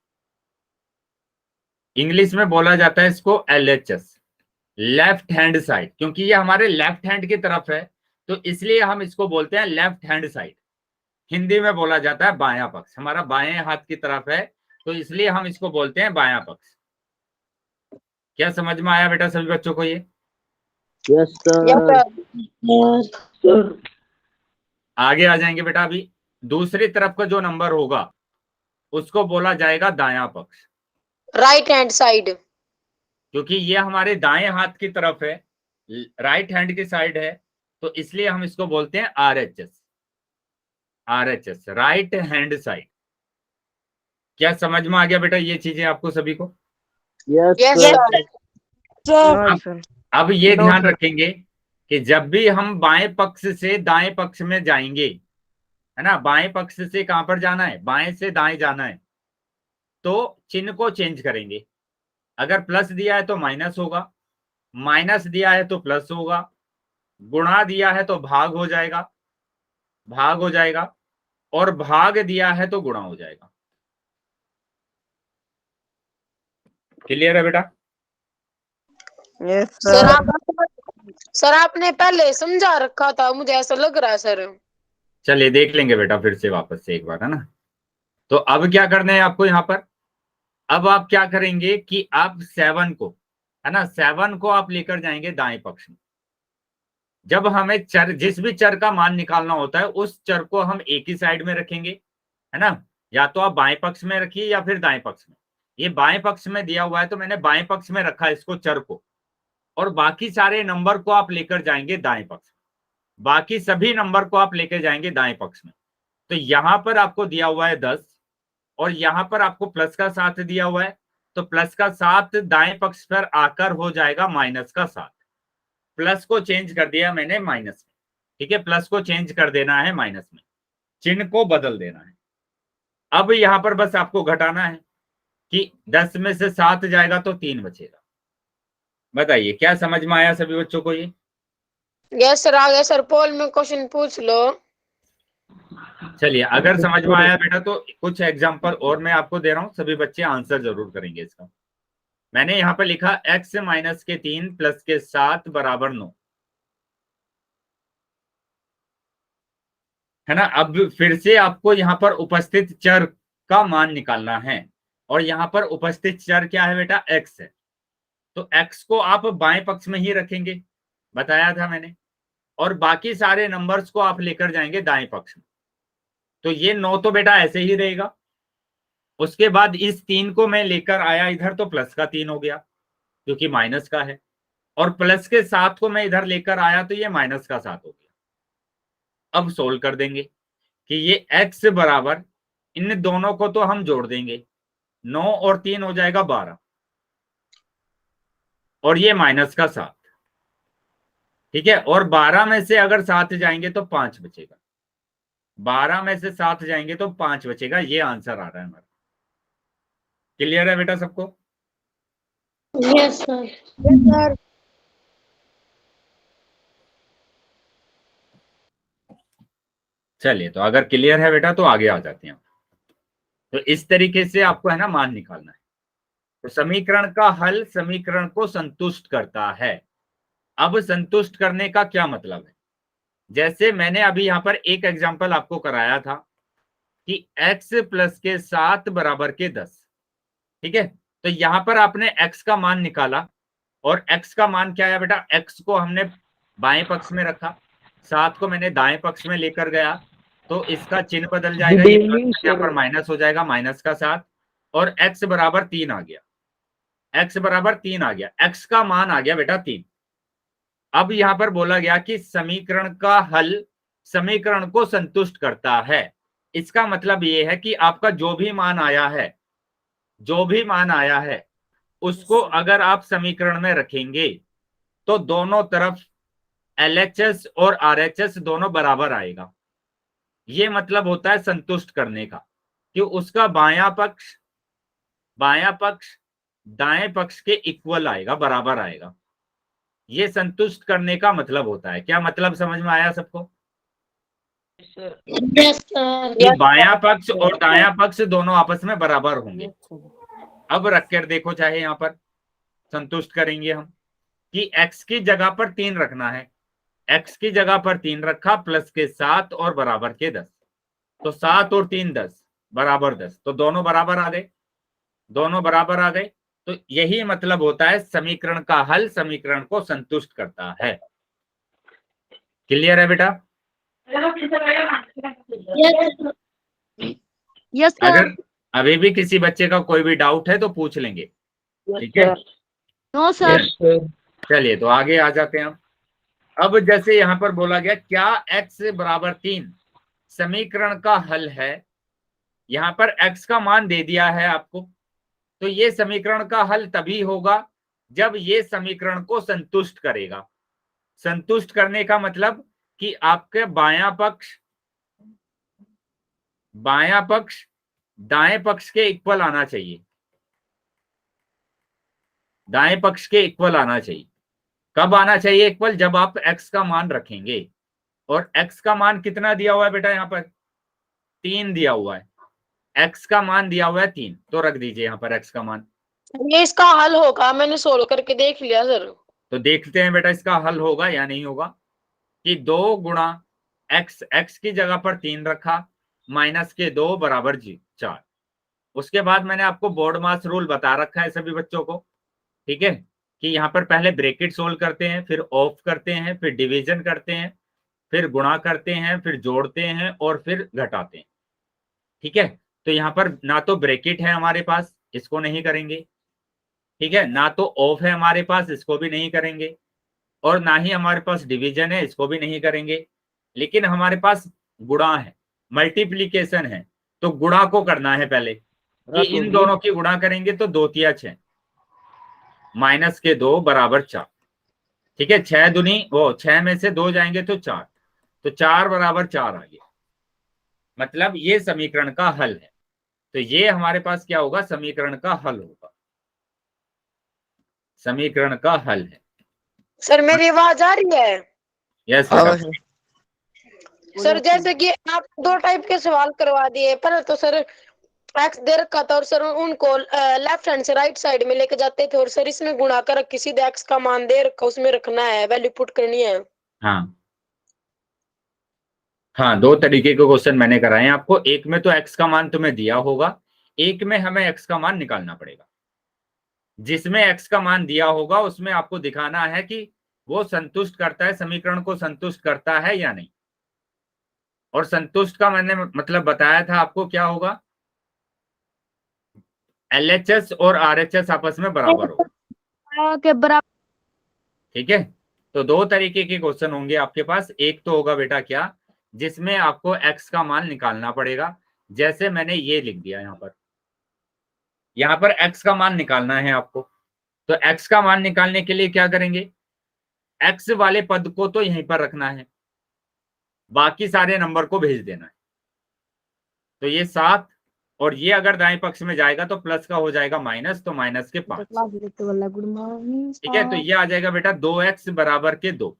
इंग्लिश में बोला जाता है इसको LHS, लेफ्ट हैंड साइड, क्योंकि ये हमारे लेफ्ट हैंड की तरफ है तो इसलिए हम इसको बोलते हैं लेफ्ट हैंड साइड। हिंदी में बोला जाता है बायां पक्ष, हमारा बाएं हाथ की तरफ है तो इसलिए हम इसको बोलते हैं बायां पक्ष। क्या समझ में आया बेटा सभी बच्चों को ये? Yes sir. आगे आ जाएंगे बेटा। अभी दूसरी तरफ का जो नंबर होगा उसको बोला जाएगा दायां पक्ष, राइट हैंड साइड, क्योंकि ये हमारे दाएं हाथ की तरफ है, राइट हैंड की साइड है, तो इसलिए हम इसको बोलते हैं RHS, RHS, right hand side. क्या समझ में आ गया बेटा ये चीजें आपको सभी को? Yes sir. अब ये ध्यान रखेंगे कि जब भी हम बाएं पक्ष से दाएं पक्ष में जाएंगे, है ना, बाएं पक्ष से कहां पर जाना है, बाएं से दाएं जाना है, तो चिन्ह को चेंज करेंगे। अगर प्लस दिया है तो माइनस होगा, माइनस दिया है तो प्लस होगा, गुणा दिया है तो भाग हो जाएगा, भाग हो जाएगा, और भाग दिया है तो गुणा हो जाएगा। क्लियर है बेटा? यस सर आपने पहले समझा रखा था, मुझे ऐसा लग रहा है सर। चलिए देख लेंगे बेटा फिर से वापस से एक बार, है ना। तो अब क्या करना है आपको यहाँ पर, अब आप क्या करेंगे कि आप 7 को, है ना, 7 को आप लेकर जाएंगे दाएं पक्ष में। जब हमें चर, जिस भी चर का मान निकालना होता है उस चर को हम एक ही साइड में रखेंगे, है ना, या तो आप बाएं पक्ष में रखिए या फिर दाएं पक्ष में। ये बाएं पक्ष में दिया हुआ है तो मैंने बाएं पक्ष में रखा है इसको, चर को, और बाकी सारे नंबर को आप लेकर जाएंगे दाएं पक्ष में, बाकी सभी नंबर को आप लेकर जाएंगे दाएं पक्ष में। तो यहां पर आपको दिया हुआ है 10 और यहां पर आपको प्लस का 7 दिया हुआ है, तो प्लस का 7 दाएं पक्ष पर आकर हो जाएगा माइनस का 7। प्लस को चेंज कर दिया मैंने माइनस में, ठीक है, प्लस को चेंज कर देना है माइनस में, चिन्ह को बदल देना है। अब यहां पर बस आपको घटाना है कि 10 में से 7 जाएगा तो 3 बचेगा। बताइए क्या समझ में आया सभी बच्चों को ये? यस सर, आगे सर पोल में क्वेश्चन पूछ लो। चलिए अगर समझ में आया बेटा तो कुछ एग्जांपल और मैं आपको दे रहा हूं, सभी बच्चे आंसर जरूर करेंगे इसका। मैंने यहाँ पर लिखा x माइनस के 3 प्लस के 7 बराबर 9, है ना। अब फिर से आपको यहाँ पर उपस्थित चर का मान निकालना है और यहाँ पर उपस्थित चर क्या है बेटा, x है, तो x को आप बाएं पक्ष में ही रखेंगे, बताया था मैंने, और बाकी सारे नंबर्स को आप लेकर जाएंगे दाएं पक्ष में। तो ये 9 तो बेटा ऐसे ही रहेगा, उसके बाद इस 3 को मैं लेकर आया इधर तो प्लस का 3 हो गया क्योंकि माइनस का है, और प्लस के 7 को मैं इधर लेकर आया तो ये माइनस का 7 हो गया। अब सोल्व कर देंगे कि ये x बराबर, इन दोनों को तो हम जोड़ देंगे, 9 और 3 हो जाएगा 12, और ये माइनस का 7, ठीक है, और 12 में से अगर 7 जाएंगे तो 5 बचेगा, 12 में से 7 जाएंगे तो 5 बचेगा। ये आंसर आ रहा है हमारा। क्लियर है बेटा सबको? Yes sir. चलिए तो अगर क्लियर है बेटा तो आगे आ जाते हैं। तो इस तरीके से आपको, है ना, मान निकालना है। तो समीकरण का हल समीकरण को संतुष्ट करता है। अब संतुष्ट करने का क्या मतलब है, जैसे मैंने अभी यहाँ पर एक एग्जांपल आपको कराया था कि x प्लस के 7 बराबर के 10, ठीक है। तो यहाँ पर आपने x का मान निकाला और x का मान क्या है बेटा, x को हमने बाएं पक्ष में रखा, 7 को मैंने दाएं पक्ष में लेकर गया, तो इसका चिन्ह बदल जाएगा, ये यहाँ पर माइनस हो जाएगा, माइनस का 7, और x बराबर 3 आ गया, x बराबर 3 आ गया, x का मान आ गया बेटा 3। अब यहां पर बोला गया कि समीकरण का हल समीकरण को संतुष्ट करता है। इसका मतलब ये है कि आपका जो भी मान आया है, जो भी मान आया है उसको अगर आप समीकरण में रखेंगे तो दोनों तरफ LHS और RHS दोनों बराबर आएगा। ये मतलब होता है संतुष्ट करने का, कि उसका बायां पक्ष दाएं पक्ष के इक्वल आएगा, बराबर आएगा। ये संतुष्ट करने का मतलब होता है। क्या मतलब समझ में आया सबको? Yes, sir. कि बायां पक्ष और दायां पक्ष दोनों आपस में बराबर होंगे। अब रख कर देखो, चाहे यहाँ पर संतुष्ट करेंगे हम कि x की जगह पर 3 रखना है, x की जगह पर 3 रखा, प्लस के 7 और बराबर के 10, तो 7 और 3 10 बराबर 10, तो दोनों बराबर आ गए, दोनों बराबर आ गए। तो यही मतलब होता है समीकरण का हल समीकरण को संतुष्ट करता है। क्लियर है बेटा? Yes, sir. अगर अभी भी किसी बच्चे का कोई भी डाउट है तो पूछ लेंगे, ठीक है? No, sir. चलिए तो आगे आ जाते हैं हम। अब जैसे यहाँ पर बोला गया क्या x बराबर 3 समीकरण का हल है, यहाँ पर x का मान दे दिया है आपको, तो ये समीकरण का हल तभी होगा जब ये समीकरण को संतुष्ट करेगा। संतुष्ट करने का मतलब कि आपके बायां पक्ष दाएं पक्ष के इक्वल आना चाहिए, दाएं पक्ष के इक्वल आना चाहिए। कब आना चाहिए इक्वल? जब आप x का मान रखेंगे, और x का मान कितना दिया हुआ है बेटा, यहाँ पर 3 दिया हुआ है, x का मान दिया हुआ है 3, तो रख दीजिए यहाँ पर x का मान। ये इसका हल होगा, मैंने सोल्व करके देख लिया सर। तो देखते हैं बेटा इसका हल होगा या नहीं होगा। कि 2 गुणा x की जगह पर 3 रखा, माइनस के 2 बराबर 4। उसके बाद मैंने आपको बोर्ड मास रूल बता रखा है सभी बच्चों को, ठीक है, कि यहाँ पर पहले ब्रैकेट सोल्व करते हैं, फिर ऑफ करते हैं, फिर डिवीजन करते हैं, फिर गुणा करते हैं, फिर जोड़ते हैं और फिर घटाते हैं, ठीक है। तो यहाँ पर ना तो ब्रैकेट है हमारे पास, इसको नहीं करेंगे, ठीक है, ना तो ऑफ है हमारे पास, इसको भी नहीं करेंगे, और ना ही हमारे पास डिवीजन है, इसको भी नहीं करेंगे। लेकिन हमारे पास गुणा है, मल्टीप्लीकेशन है, तो गुणा को करना है पहले, कि इन दोनों की गुणा करेंगे तो 2 तिया 6, माइनस के 2 बराबर 4, ठीक है। 6 दूनी वो 6 में से 2 जाएंगे तो 4, तो 4 बराबर 4 आ गया, मतलब ये समीकरण का हल है। तो ये हमारे पास क्या होगा, समीकरण का हल होगा, समीकरण का हल है। सर मेरी आवाज आ रही है? यस सर जैसे कि आप 2 टाइप के सवाल करवा दिए, पर तो सर एक्स दे रखा था और सर उनको लेफ्ट हैंड से राइट साइड में लेके जाते थे, और सर इसमें गुणा कर किसी एक्स का मान दे रखा, उसमें रखना है, वैल्यू पुट करनी है। हाँ 2 तरीके के क्वेश्चन मैंने कराए हैं आपको। एक में तो x का मान तुम्हें दिया होगा, एक में हमें x का मान निकालना पड़ेगा। जिसमें x का मान दिया होगा उसमें आपको दिखाना है कि वो संतुष्ट करता है, समीकरण को संतुष्ट करता है या नहीं। और संतुष्ट का मैंने मतलब बताया था आपको, क्या होगा, LHS और RHS आपस में बराबर होगा, के बराबर। ठीक है। तो 2 तरीके के क्वेश्चन होंगे आपके पास। एक तो होगा बेटा क्या, जिसमें आपको x का मान निकालना पड़ेगा, जैसे मैंने ये लिख दिया यहाँ पर x का मान निकालना है आपको। तो x का मान निकालने के लिए क्या करेंगे, x वाले पद को तो यहीं पर रखना है, बाकी सारे नंबर को भेज देना है। तो ये 7, और ये अगर दाएं पक्ष में जाएगा तो प्लस का हो जाएगा माइनस, तो माइनस के 5, ठीक है। तो ये आ जाएगा बेटा 2x बराबर के 2।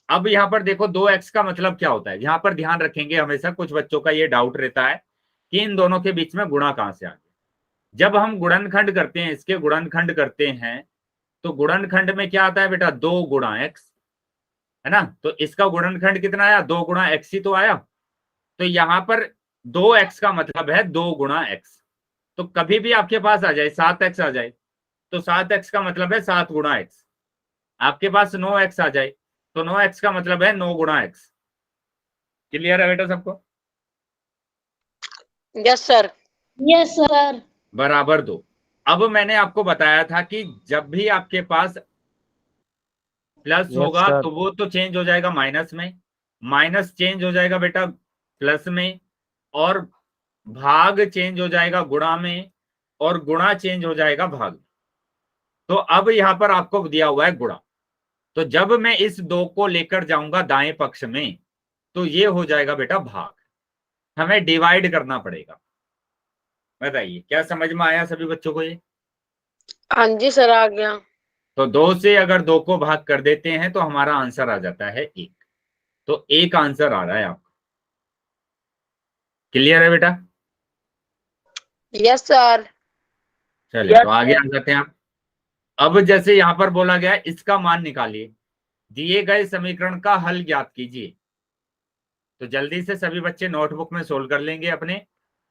अब यहाँ पर देखो 2x का मतलब क्या होता है, यहाँ पर ध्यान रखेंगे, हमेशा कुछ बच्चों का ये डाउट रहता है कि इन दोनों के बीच में गुणा कहाँ से आ गया। जब हम गुणनखंड करते हैं, इसके गुणनखंड करते हैं, तो गुणनखंड में क्या आता है बेटा, 2 गुणा एक्स, है ना। तो इसका गुणनखंड कितना आया, 2 गुणा एक्स ही तो आया। तो यहां पर 2x का मतलब है 2 गुणा एक्स। तो कभी भी आपके पास आ जाए 7x आ जाए, तो 7x का मतलब है 7 गुणा एक्स। आपके पास 9x आ जाए, तो 9x का मतलब है 9 गुणा एक्स। क्लियर है बेटा सबको? Yes sir. Yes sir. बराबर 2। अब मैंने आपको बताया था कि जब भी आपके पास प्लस Yes, होगा sir. तो वो तो चेंज हो जाएगा माइनस में, माइनस चेंज हो जाएगा बेटा प्लस में, और भाग चेंज हो जाएगा गुणा में, और गुणा चेंज हो जाएगा भाग। तो अब यहां पर आपको दिया हुआ है गुणा, तो जब मैं इस 2 को लेकर जाऊंगा दाएं पक्ष में, तो ये हो जाएगा बेटा भाग। हमें डिवाइड करना पड़ेगा। बताइए क्या समझ में आया सभी बच्चों को ये? हाँ जी सर, आ गया। तो 2 से अगर 2 को भाग कर देते हैं तो हमारा आंसर आ जाता है 1। तो 1 आंसर आ रहा है आपका। क्लियर है बेटा? Yes sir. चलिए तो आगे आ जाते हैं आप। अब जैसे यहां पर बोला गया है, इसका मान निकालिए, दिए गए समीकरण का हल ज्ञात कीजिए। तो जल्दी से सभी बच्चे नोटबुक में सोल्व कर लेंगे अपने,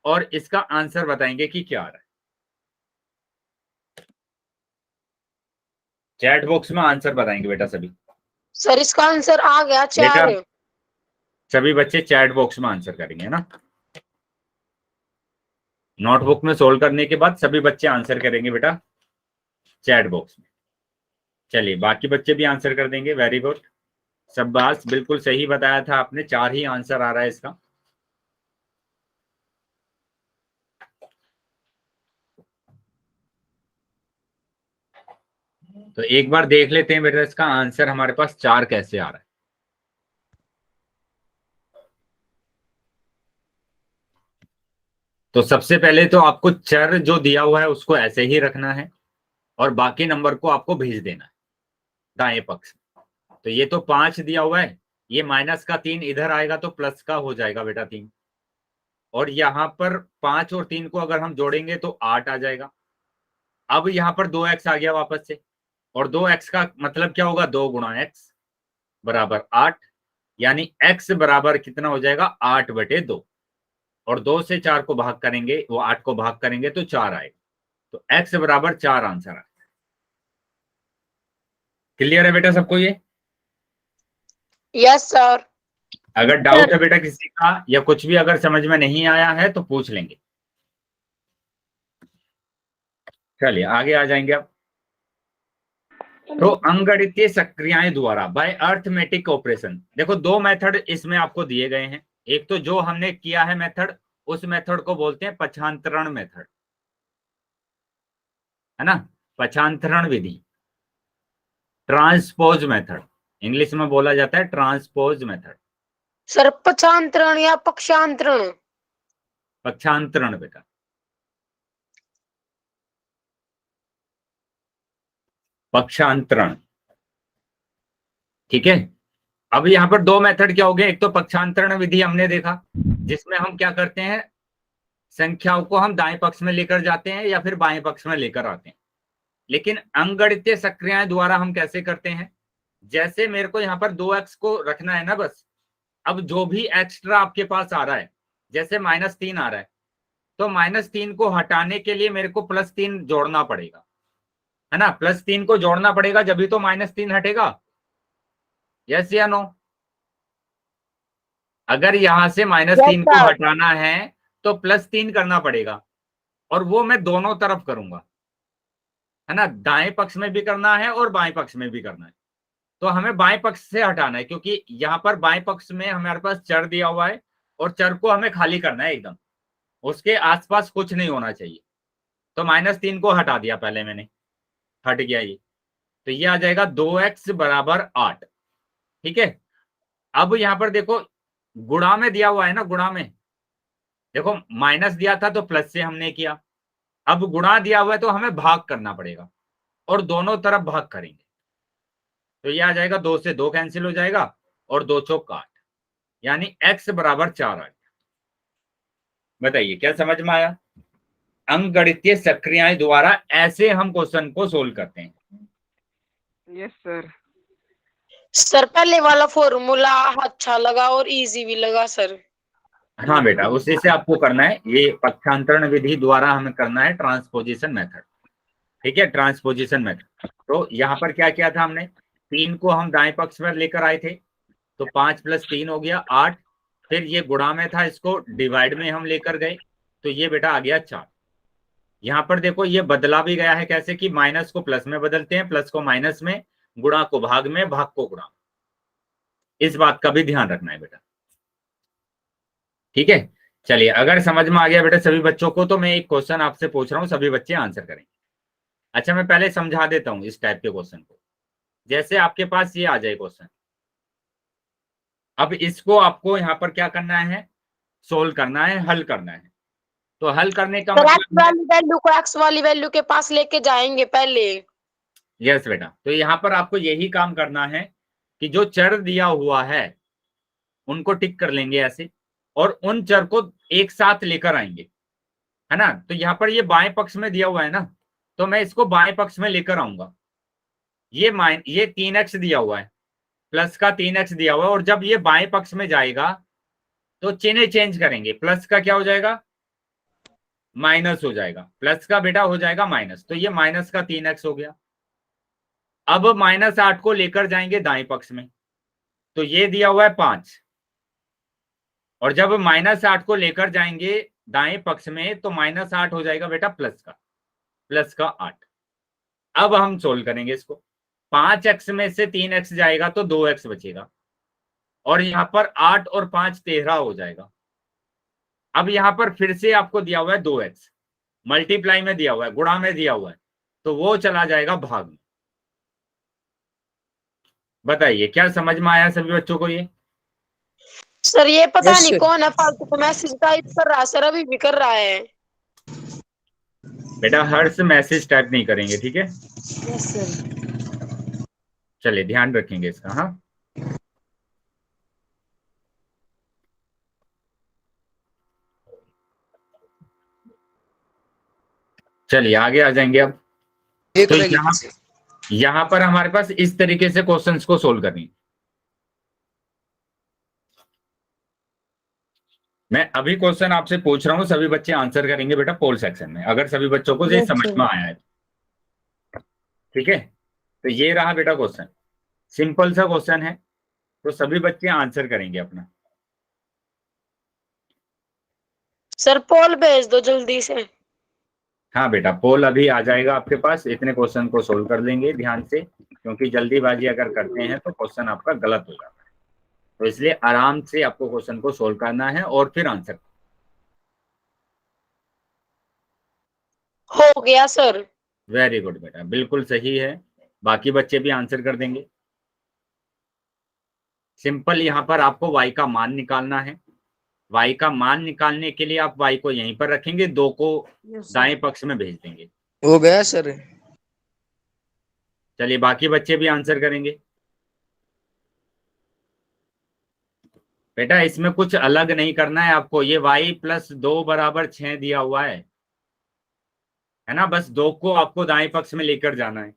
और इसका आंसर बताएंगे कि क्या आ रहा है। चैट बॉक्स में आंसर बताएंगे बेटा सभी। सर इसका आंसर आ गया बेटा 4। सभी बच्चे चैट बॉक्स में आंसर करेंगे ना, नोटबुक में सोल्व करने के बाद सभी बच्चे आंसर करेंगे बेटा चैट बॉक्स में। चलिए बाकी बच्चे भी आंसर कर देंगे। वेरी गुड, शाबाश, बिल्कुल सही बताया था आपने, 4 ही आंसर आ रहा है इसका। तो एक बार देख लेते हैं बेटा इसका आंसर हमारे पास 4 कैसे आ रहा है। तो सबसे पहले तो आपको चर जो दिया हुआ है उसको ऐसे ही रखना है, और बाकी नंबर को आपको भेज देना है दाएं पक्ष में। तो ये तो 5 दिया हुआ है, ये माइनस का 3 इधर आएगा तो प्लस का हो जाएगा बेटा 3, और यहां पर 5 और 3 को अगर हम जोड़ेंगे तो 8 आ जाएगा। अब यहां पर 2x आ गया वापस से, और 2x का मतलब क्या होगा, 2 गुणा एक्स बराबर 8, यानी x बराबर कितना हो जाएगा, 8/2। और 2 से 4 को भाग करेंगे, वो 8 को भाग करेंगे तो 4 आएगा। तो x बराबर 4 आंसर आएगा। क्लियर है बेटा सबको ये? Yes sir. अगर डाउट है बेटा किसी का, या कुछ भी अगर समझ में नहीं आया है तो पूछ लेंगे। चलिए आगे आ जाएंगे अब। तो अंगगणितीय सक्रियाएं द्वारा बाय अर्थमेटिक ऑपरेशन, देखो 2 मेथड इसमें आपको दिए गए हैं। एक तो जो हमने किया है मेथड, उस मेथड को बोलते हैं पक्षांतरण मेथड, है ना, पक्षांतरण विधि, ट्रांसपोज मेथड, इंग्लिश में बोला जाता है ट्रांसपोज मेथड। सर पक्षांतरण या पक्षांतरण? पक्षांतरण बेटा, पक्षांतरण, ठीक है। अब यहाँ पर 2 मेथड क्या हो गए, एक तो पक्षांतरण विधि हमने देखा, जिसमें हम क्या करते हैं, संख्याओं को हम दाएं पक्ष में लेकर जाते हैं या फिर बाएं पक्ष में लेकर आते हैं। लेकिन अंगगणितीय सक्रियाएं द्वारा हम कैसे करते हैं, जैसे मेरे को यहाँ पर 2x को रखना है ना बस। अब जो भी एक्स्ट्रा आपके पास आ रहा है, जैसे -3 आ रहा है, तो -3 को हटाने के लिए मेरे को +3 जोड़ना पड़ेगा, है ना। +3 को जोड़ना पड़ेगा जब भी तो -3 हटेगा, यस या नो? अगर यहां से -3 को हटाना है तो +3 करना पड़ेगा, और वो मैं दोनों तरफ करूंगा, है ना, दाएं पक्ष में भी करना है और बाएं पक्ष में भी करना है। तो हमें बाएं पक्ष से हटाना है, क्योंकि यहाँ पर बाएं पक्ष में हमारे पास चर दिया हुआ है, और चर को हमें खाली करना है एकदम, उसके आसपास कुछ नहीं होना चाहिए। तो -3 को हटा दिया पहले मैंने, हट गया ये, तो ये आ जाएगा 2x बराबर 8, ठीक है। अब यहाँ पर देखो गुणा में दिया हुआ है ना, गुणा में देखो माइनस दिया था तो प्लस से हमने किया, अब गुणा दिया हुआ है तो हमें भाग करना पड़ेगा, और दोनों तरफ भाग करेंगे। तो ये आ जाएगा 2 से 2 कैंसिल हो जाएगा, और 2 चौक 8, यानी x बराबर 4 आ गया। बताइए क्या समझ में आया? अंकगणितीय सक्रियाएं द्वारा ऐसे हम क्वेश्चन को सोल्व करते हैं। Yes sir. सर पहले वाला फॉर्मूला अच्छा लगा और इजी भी लगा सर। हाँ बेटा, उसी से आपको करना है, ये पक्षांतरण विधि द्वारा हमें करना है, ट्रांसपोजिशन मेथड। ठीक है, ट्रांसपोजिशन मेथड। तो यहाँ पर क्या किया था हमने, 3 को हम दाएं पक्ष में लेकर आए थे, तो 5 + 3 हो गया 8। फिर ये गुणा में था, इसको डिवाइड में हम लेकर गए, तो ये बेटा आ गया 4। यहाँ पर देखो ये बदला भी गया है, कैसे कि माइनस को प्लस में बदलते हैं, प्लस को माइनस में, गुणा को भाग में, भाग को गुणा। इस बात का भी ध्यान रखना है बेटा। ठीक है, चलिए अगर समझ में आ गया बेटा सभी बच्चों को, तो मैं एक क्वेश्चन आपसे पूछ रहा हूं, सभी बच्चे आंसर करेंगे। अच्छा, मैं पहले समझा देता हूं इस टाइप के क्वेश्चन को। जैसे आपके पास ये आ जाए क्वेश्चन, अब इसको आपको यहाँ पर क्या करना है, सोल्व करना है, हल करना है। तो हल करने का सर एक्स मतलब, वाली वैल्यू को एक्स वाली वैल्यू के पास लेके जाएंगे पहले। यस बेटा, तो यहाँ पर आपको यही काम करना है कि जो चर दिया हुआ है उनको टिक कर लेंगे ऐसे, और उन चर को एक साथ लेकर आएंगे, है ना। तो यहाँ पर ये बाएं पक्ष में दिया हुआ है ना, तो मैं इसको बाएं पक्ष में लेकर आऊंगा। ये 3x दिया हुआ है, प्लस का 3x दिया हुआ है, और जब ये बाएं पक्ष में जाएगा तो चिन्ह चेंज करेंगे, प्लस का क्या हो जाएगा, माइनस हो जाएगा, प्लस का बेटा हो जाएगा माइनस, तो ये माइनस का 3x हो गया। अब -8 को लेकर जाएंगे दाएं पक्ष में, तो ये दिया हुआ है 5, और जब -8 को लेकर जाएंगे दाएं पक्ष में तो -8 हो जाएगा बेटा प्लस का 8। अब हम सोल्व करेंगे इसको, 5x में से 3x जाएगा तो 2x बचेगा, और यहाँ पर 8 और 5 13 हो जाएगा। अब यहाँ पर फिर से आपको दिया हुआ है 2x, मल्टीप्लाई में दिया हुआ है, गुणा में दिया हुआ है, तो वो चला जाएगा भाग में। बताइए क्या समझ में आया सभी बच्चों को ये? सर ये पता Yes, नहीं sir. कौन है फालतू को मैसेज टाइप कर रहा है सर, अभी भी कर रहा है। बेटा हर्ष मैसेज टाइप नहीं करेंगे, ठीक है। Yes sir. चलिए ध्यान रखेंगे इसका। हाँ, चलिए आगे आ जाएंगे अब। तो यहाँ पर हमारे पास इस तरीके से क्वेश्चंस को सोल्व करनी है। मैं अभी क्वेश्चन आपसे पूछ रहा हूँ, सभी बच्चे आंसर करेंगे बेटा पोल सेक्शन में, अगर सभी बच्चों को ये समझ में आया है। ठीक है, तो ये रहा बेटा क्वेश्चन, सिंपल सा क्वेश्चन है, तो सभी बच्चे आंसर करेंगे अपना। सर पोल भेज दो जल्दी से। हाँ बेटा, पोल अभी आ जाएगा आपके पास, इतने क्वेश्चन को सोल्व कर लेंगे ध्यान से, क्योंकि जल्दीबाजी अगर करते हैं तो क्वेश्चन आपका गलत हो जाता है, तो इसलिए आराम से आपको क्वेश्चन को सोल्व करना है और फिर आंसर। हो गया सर। वेरी गुड बेटा, बिल्कुल सही है, बाकी बच्चे भी आंसर कर देंगे। सिंपल, यहाँ पर आपको y का मान निकालना है। y का मान निकालने के लिए आप y को यहीं पर रखेंगे, 2 को दाएं पक्ष में भेज देंगे। हो गया सर। चलिए बाकी बच्चे भी आंसर करेंगे। बेटा इसमें कुछ अलग नहीं करना है आपको, ये y + 2 = 6 दिया हुआ है ना, बस 2 को आपको दाएं पक्ष में लेकर जाना है।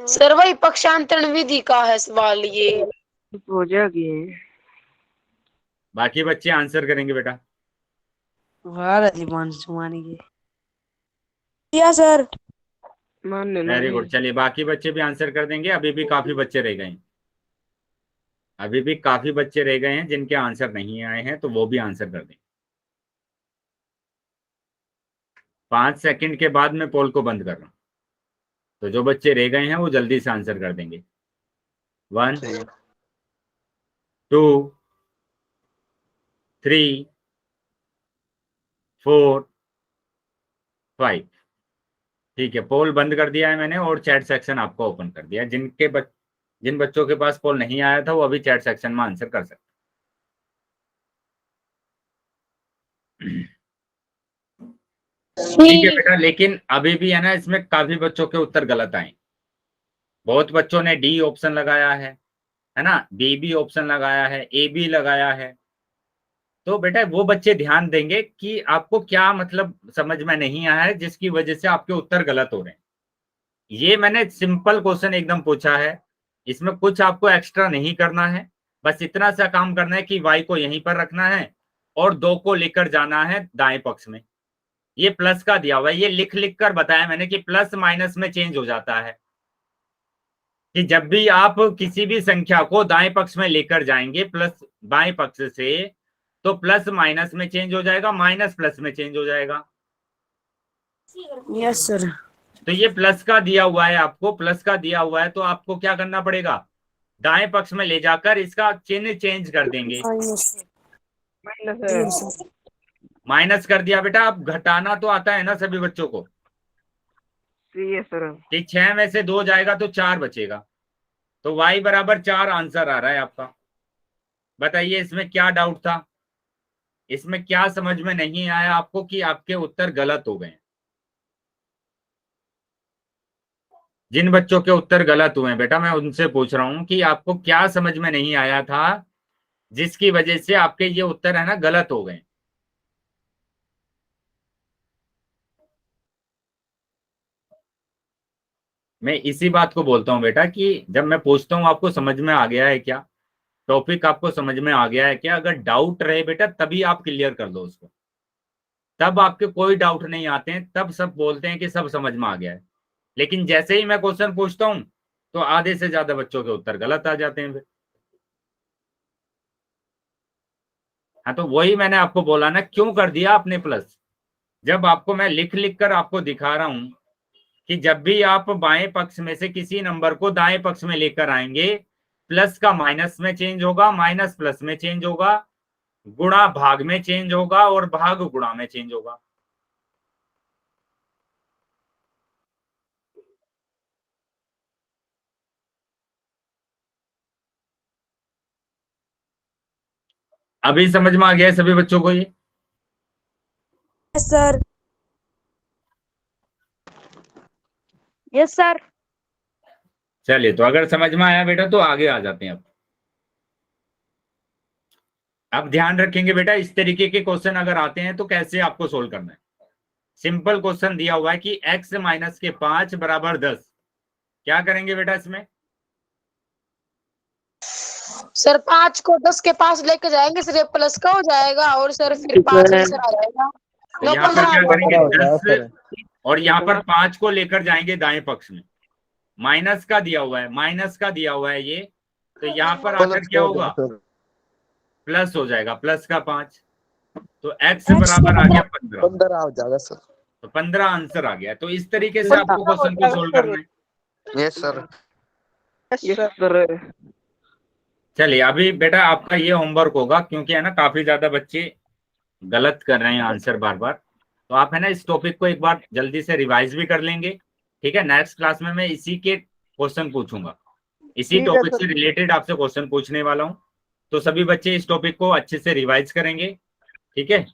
सर वही पक्षांतरण विधि का है सवाल ये। हो जाएगी। बाकी बच्चे आंसर करेंगे बेटा। सर। वेरी गुड, चलिए बाकी बच्चे भी आंसर कर देंगे। अभी भी काफी बच्चे रह गए हैं, अभी भी काफी बच्चे रह गए हैं जिनके आंसर नहीं आए हैं, तो वो भी आंसर कर दें। 5 सेकंड के बाद मैं पोल को बंद कर रहा हूं, तो जो बच्चे रह गए हैं वो जल्दी से आंसर कर देंगे। 1 2 3 4 5। ठीक है, पोल बंद कर दिया है मैंने, और चैट सेक्शन आपको ओपन कर दिया। जिन बच्चों के पास पोल नहीं आया था वो अभी चैट सेक्शन में आंसर कर सकते। ठीक है बेटा, लेकिन अभी भी है ना, इसमें काफी बच्चों के उत्तर गलत आए। बहुत बच्चों ने डी ऑप्शन लगाया है ना, बी भी ऑप्शन लगाया है, ए भी लगाया है, तो बेटा वो बच्चे ध्यान देंगे कि आपको क्या मतलब समझ में नहीं आया है जिसकी वजह से आपके उत्तर गलत हो रहे हैं। ये मैंने सिंपल क्वेश्चन एकदम पूछा है, इसमें कुछ आपको एक्स्ट्रा नहीं करना है, बस इतना सा काम करना है कि y को यहीं पर रखना है और 2 को लेकर जाना है दाएं पक्ष में। ये प्लस का दिया हुआ है, ये लिख लिख कर बताया मैंने कि प्लस माइनस में चेंज हो जाता है, कि जब भी आप किसी भी संख्या को दाएं पक्ष में लेकर जाएंगे प्लस बाएं पक्ष से, तो प्लस माइनस में चेंज हो जाएगा, माइनस प्लस में चेंज हो जाएगा। Yes sir. तो ये प्लस का दिया हुआ है, आपको प्लस का दिया हुआ है, तो आपको क्या करना पड़ेगा, दाएं पक्ष में ले जाकर इसका चिन्ह चेंज कर देंगे। माइनस माइनस कर दिया बेटा, अब घटाना तो आता है ना सभी बच्चों को, सी है सर। कि 6 में से 2 जाएगा तो 4 बचेगा, तो y बराबर 4 आंसर आ रहा है आपका। बताइए इसमें क्या डाउट था, इसमें क्या समझ में नहीं आया आपको कि आपके उत्तर गलत हो गए? जिन बच्चों के उत्तर गलत हुए हैं बेटा, मैं उनसे पूछ रहा हूं कि आपको क्या समझ में नहीं आया था जिसकी वजह से आपके ये उत्तर है ना गलत हो गए? मैं इसी बात को बोलता हूं बेटा कि जब मैं पूछता हूं आपको समझ में आ गया है क्या, टॉपिक आपको समझ में आ गया है क्या, अगर डाउट रहे बेटा तभी आप क्लियर कर दो उसको, तब आपके कोई डाउट नहीं आते हैं, तब सब बोलते हैं कि सब समझ में आ गया है। लेकिन जैसे ही मैं क्वेश्चन पूछता हूं तो आधे से ज्यादा बच्चों के उत्तर गलत आ जाते हैं फिर। हाँ, तो वही मैंने आपको बोला ना, क्यों कर दिया आपने प्लस, जब आपको मैं लिख लिख कर आपको दिखा रहा हूं कि जब भी आप बाएं पक्ष में से किसी नंबर को दाएं पक्ष में लेकर आएंगे, प्लस का माइनस में चेंज होगा, माइनस प्लस में चेंज होगा, गुणा भाग में चेंज होगा और भाग गुणा में चेंज होगा। अभी समझ में आ गया है सभी बच्चों को ये? Yes sir. Yes sir. चलिए, तो अगर समझ में आया बेटा तो आगे आ जाते हैं। अब ध्यान रखेंगे बेटा, इस तरीके के क्वेश्चन अगर आते हैं तो कैसे आपको सोल्व करना है। सिंपल क्वेश्चन दिया हुआ है कि x माइनस के 5 बराबर 10, क्या करेंगे बेटा इसमें? सर 5 को 10 के पास लेके जाएंगे, सर ये प्लस का हो जाएगा और सर फिर 5 आंसर आ जाएगा। तो यहाँ पर क्या करेंगे 10 और यहाँ पर 5 को लेकर जाएंगे दाएं पक्ष में, माइनस का दिया हुआ है, माइनस का दिया हुआ है ये, तो यहाँ पर आकर क्या होगा, प्लस हो जाएगा, प्लस का 5, तो x बराबर आ गया 15 आ जाएगा सर। तो 15 आंसर आ गया। तो इस तरीके से आपको क्वेश्चन को सोल्व करना है। Yes sir. Yes sir. चलिए, अभी बेटा आपका ये होमवर्क होगा, क्योंकि है ना काफी ज्यादा बच्चे गलत कर रहे हैं आंसर बार बार, तो आप है ना इस टॉपिक को एक बार जल्दी से रिवाइज भी कर लेंगे, ठीक है। नेक्स्ट क्लास में मैं इसी के क्वेश्चन पूछूंगा, इसी टॉपिक से रिलेटेड आपसे क्वेश्चन पूछने वाला हूँ, तो सभी बच्चे इस टॉपिक को अच्छे से रिवाइज करेंगे, ठीक है।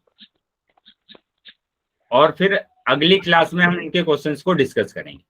और फिर अगली क्लास में हम इनके क्वेश्चंस को डिस्कस करेंगे।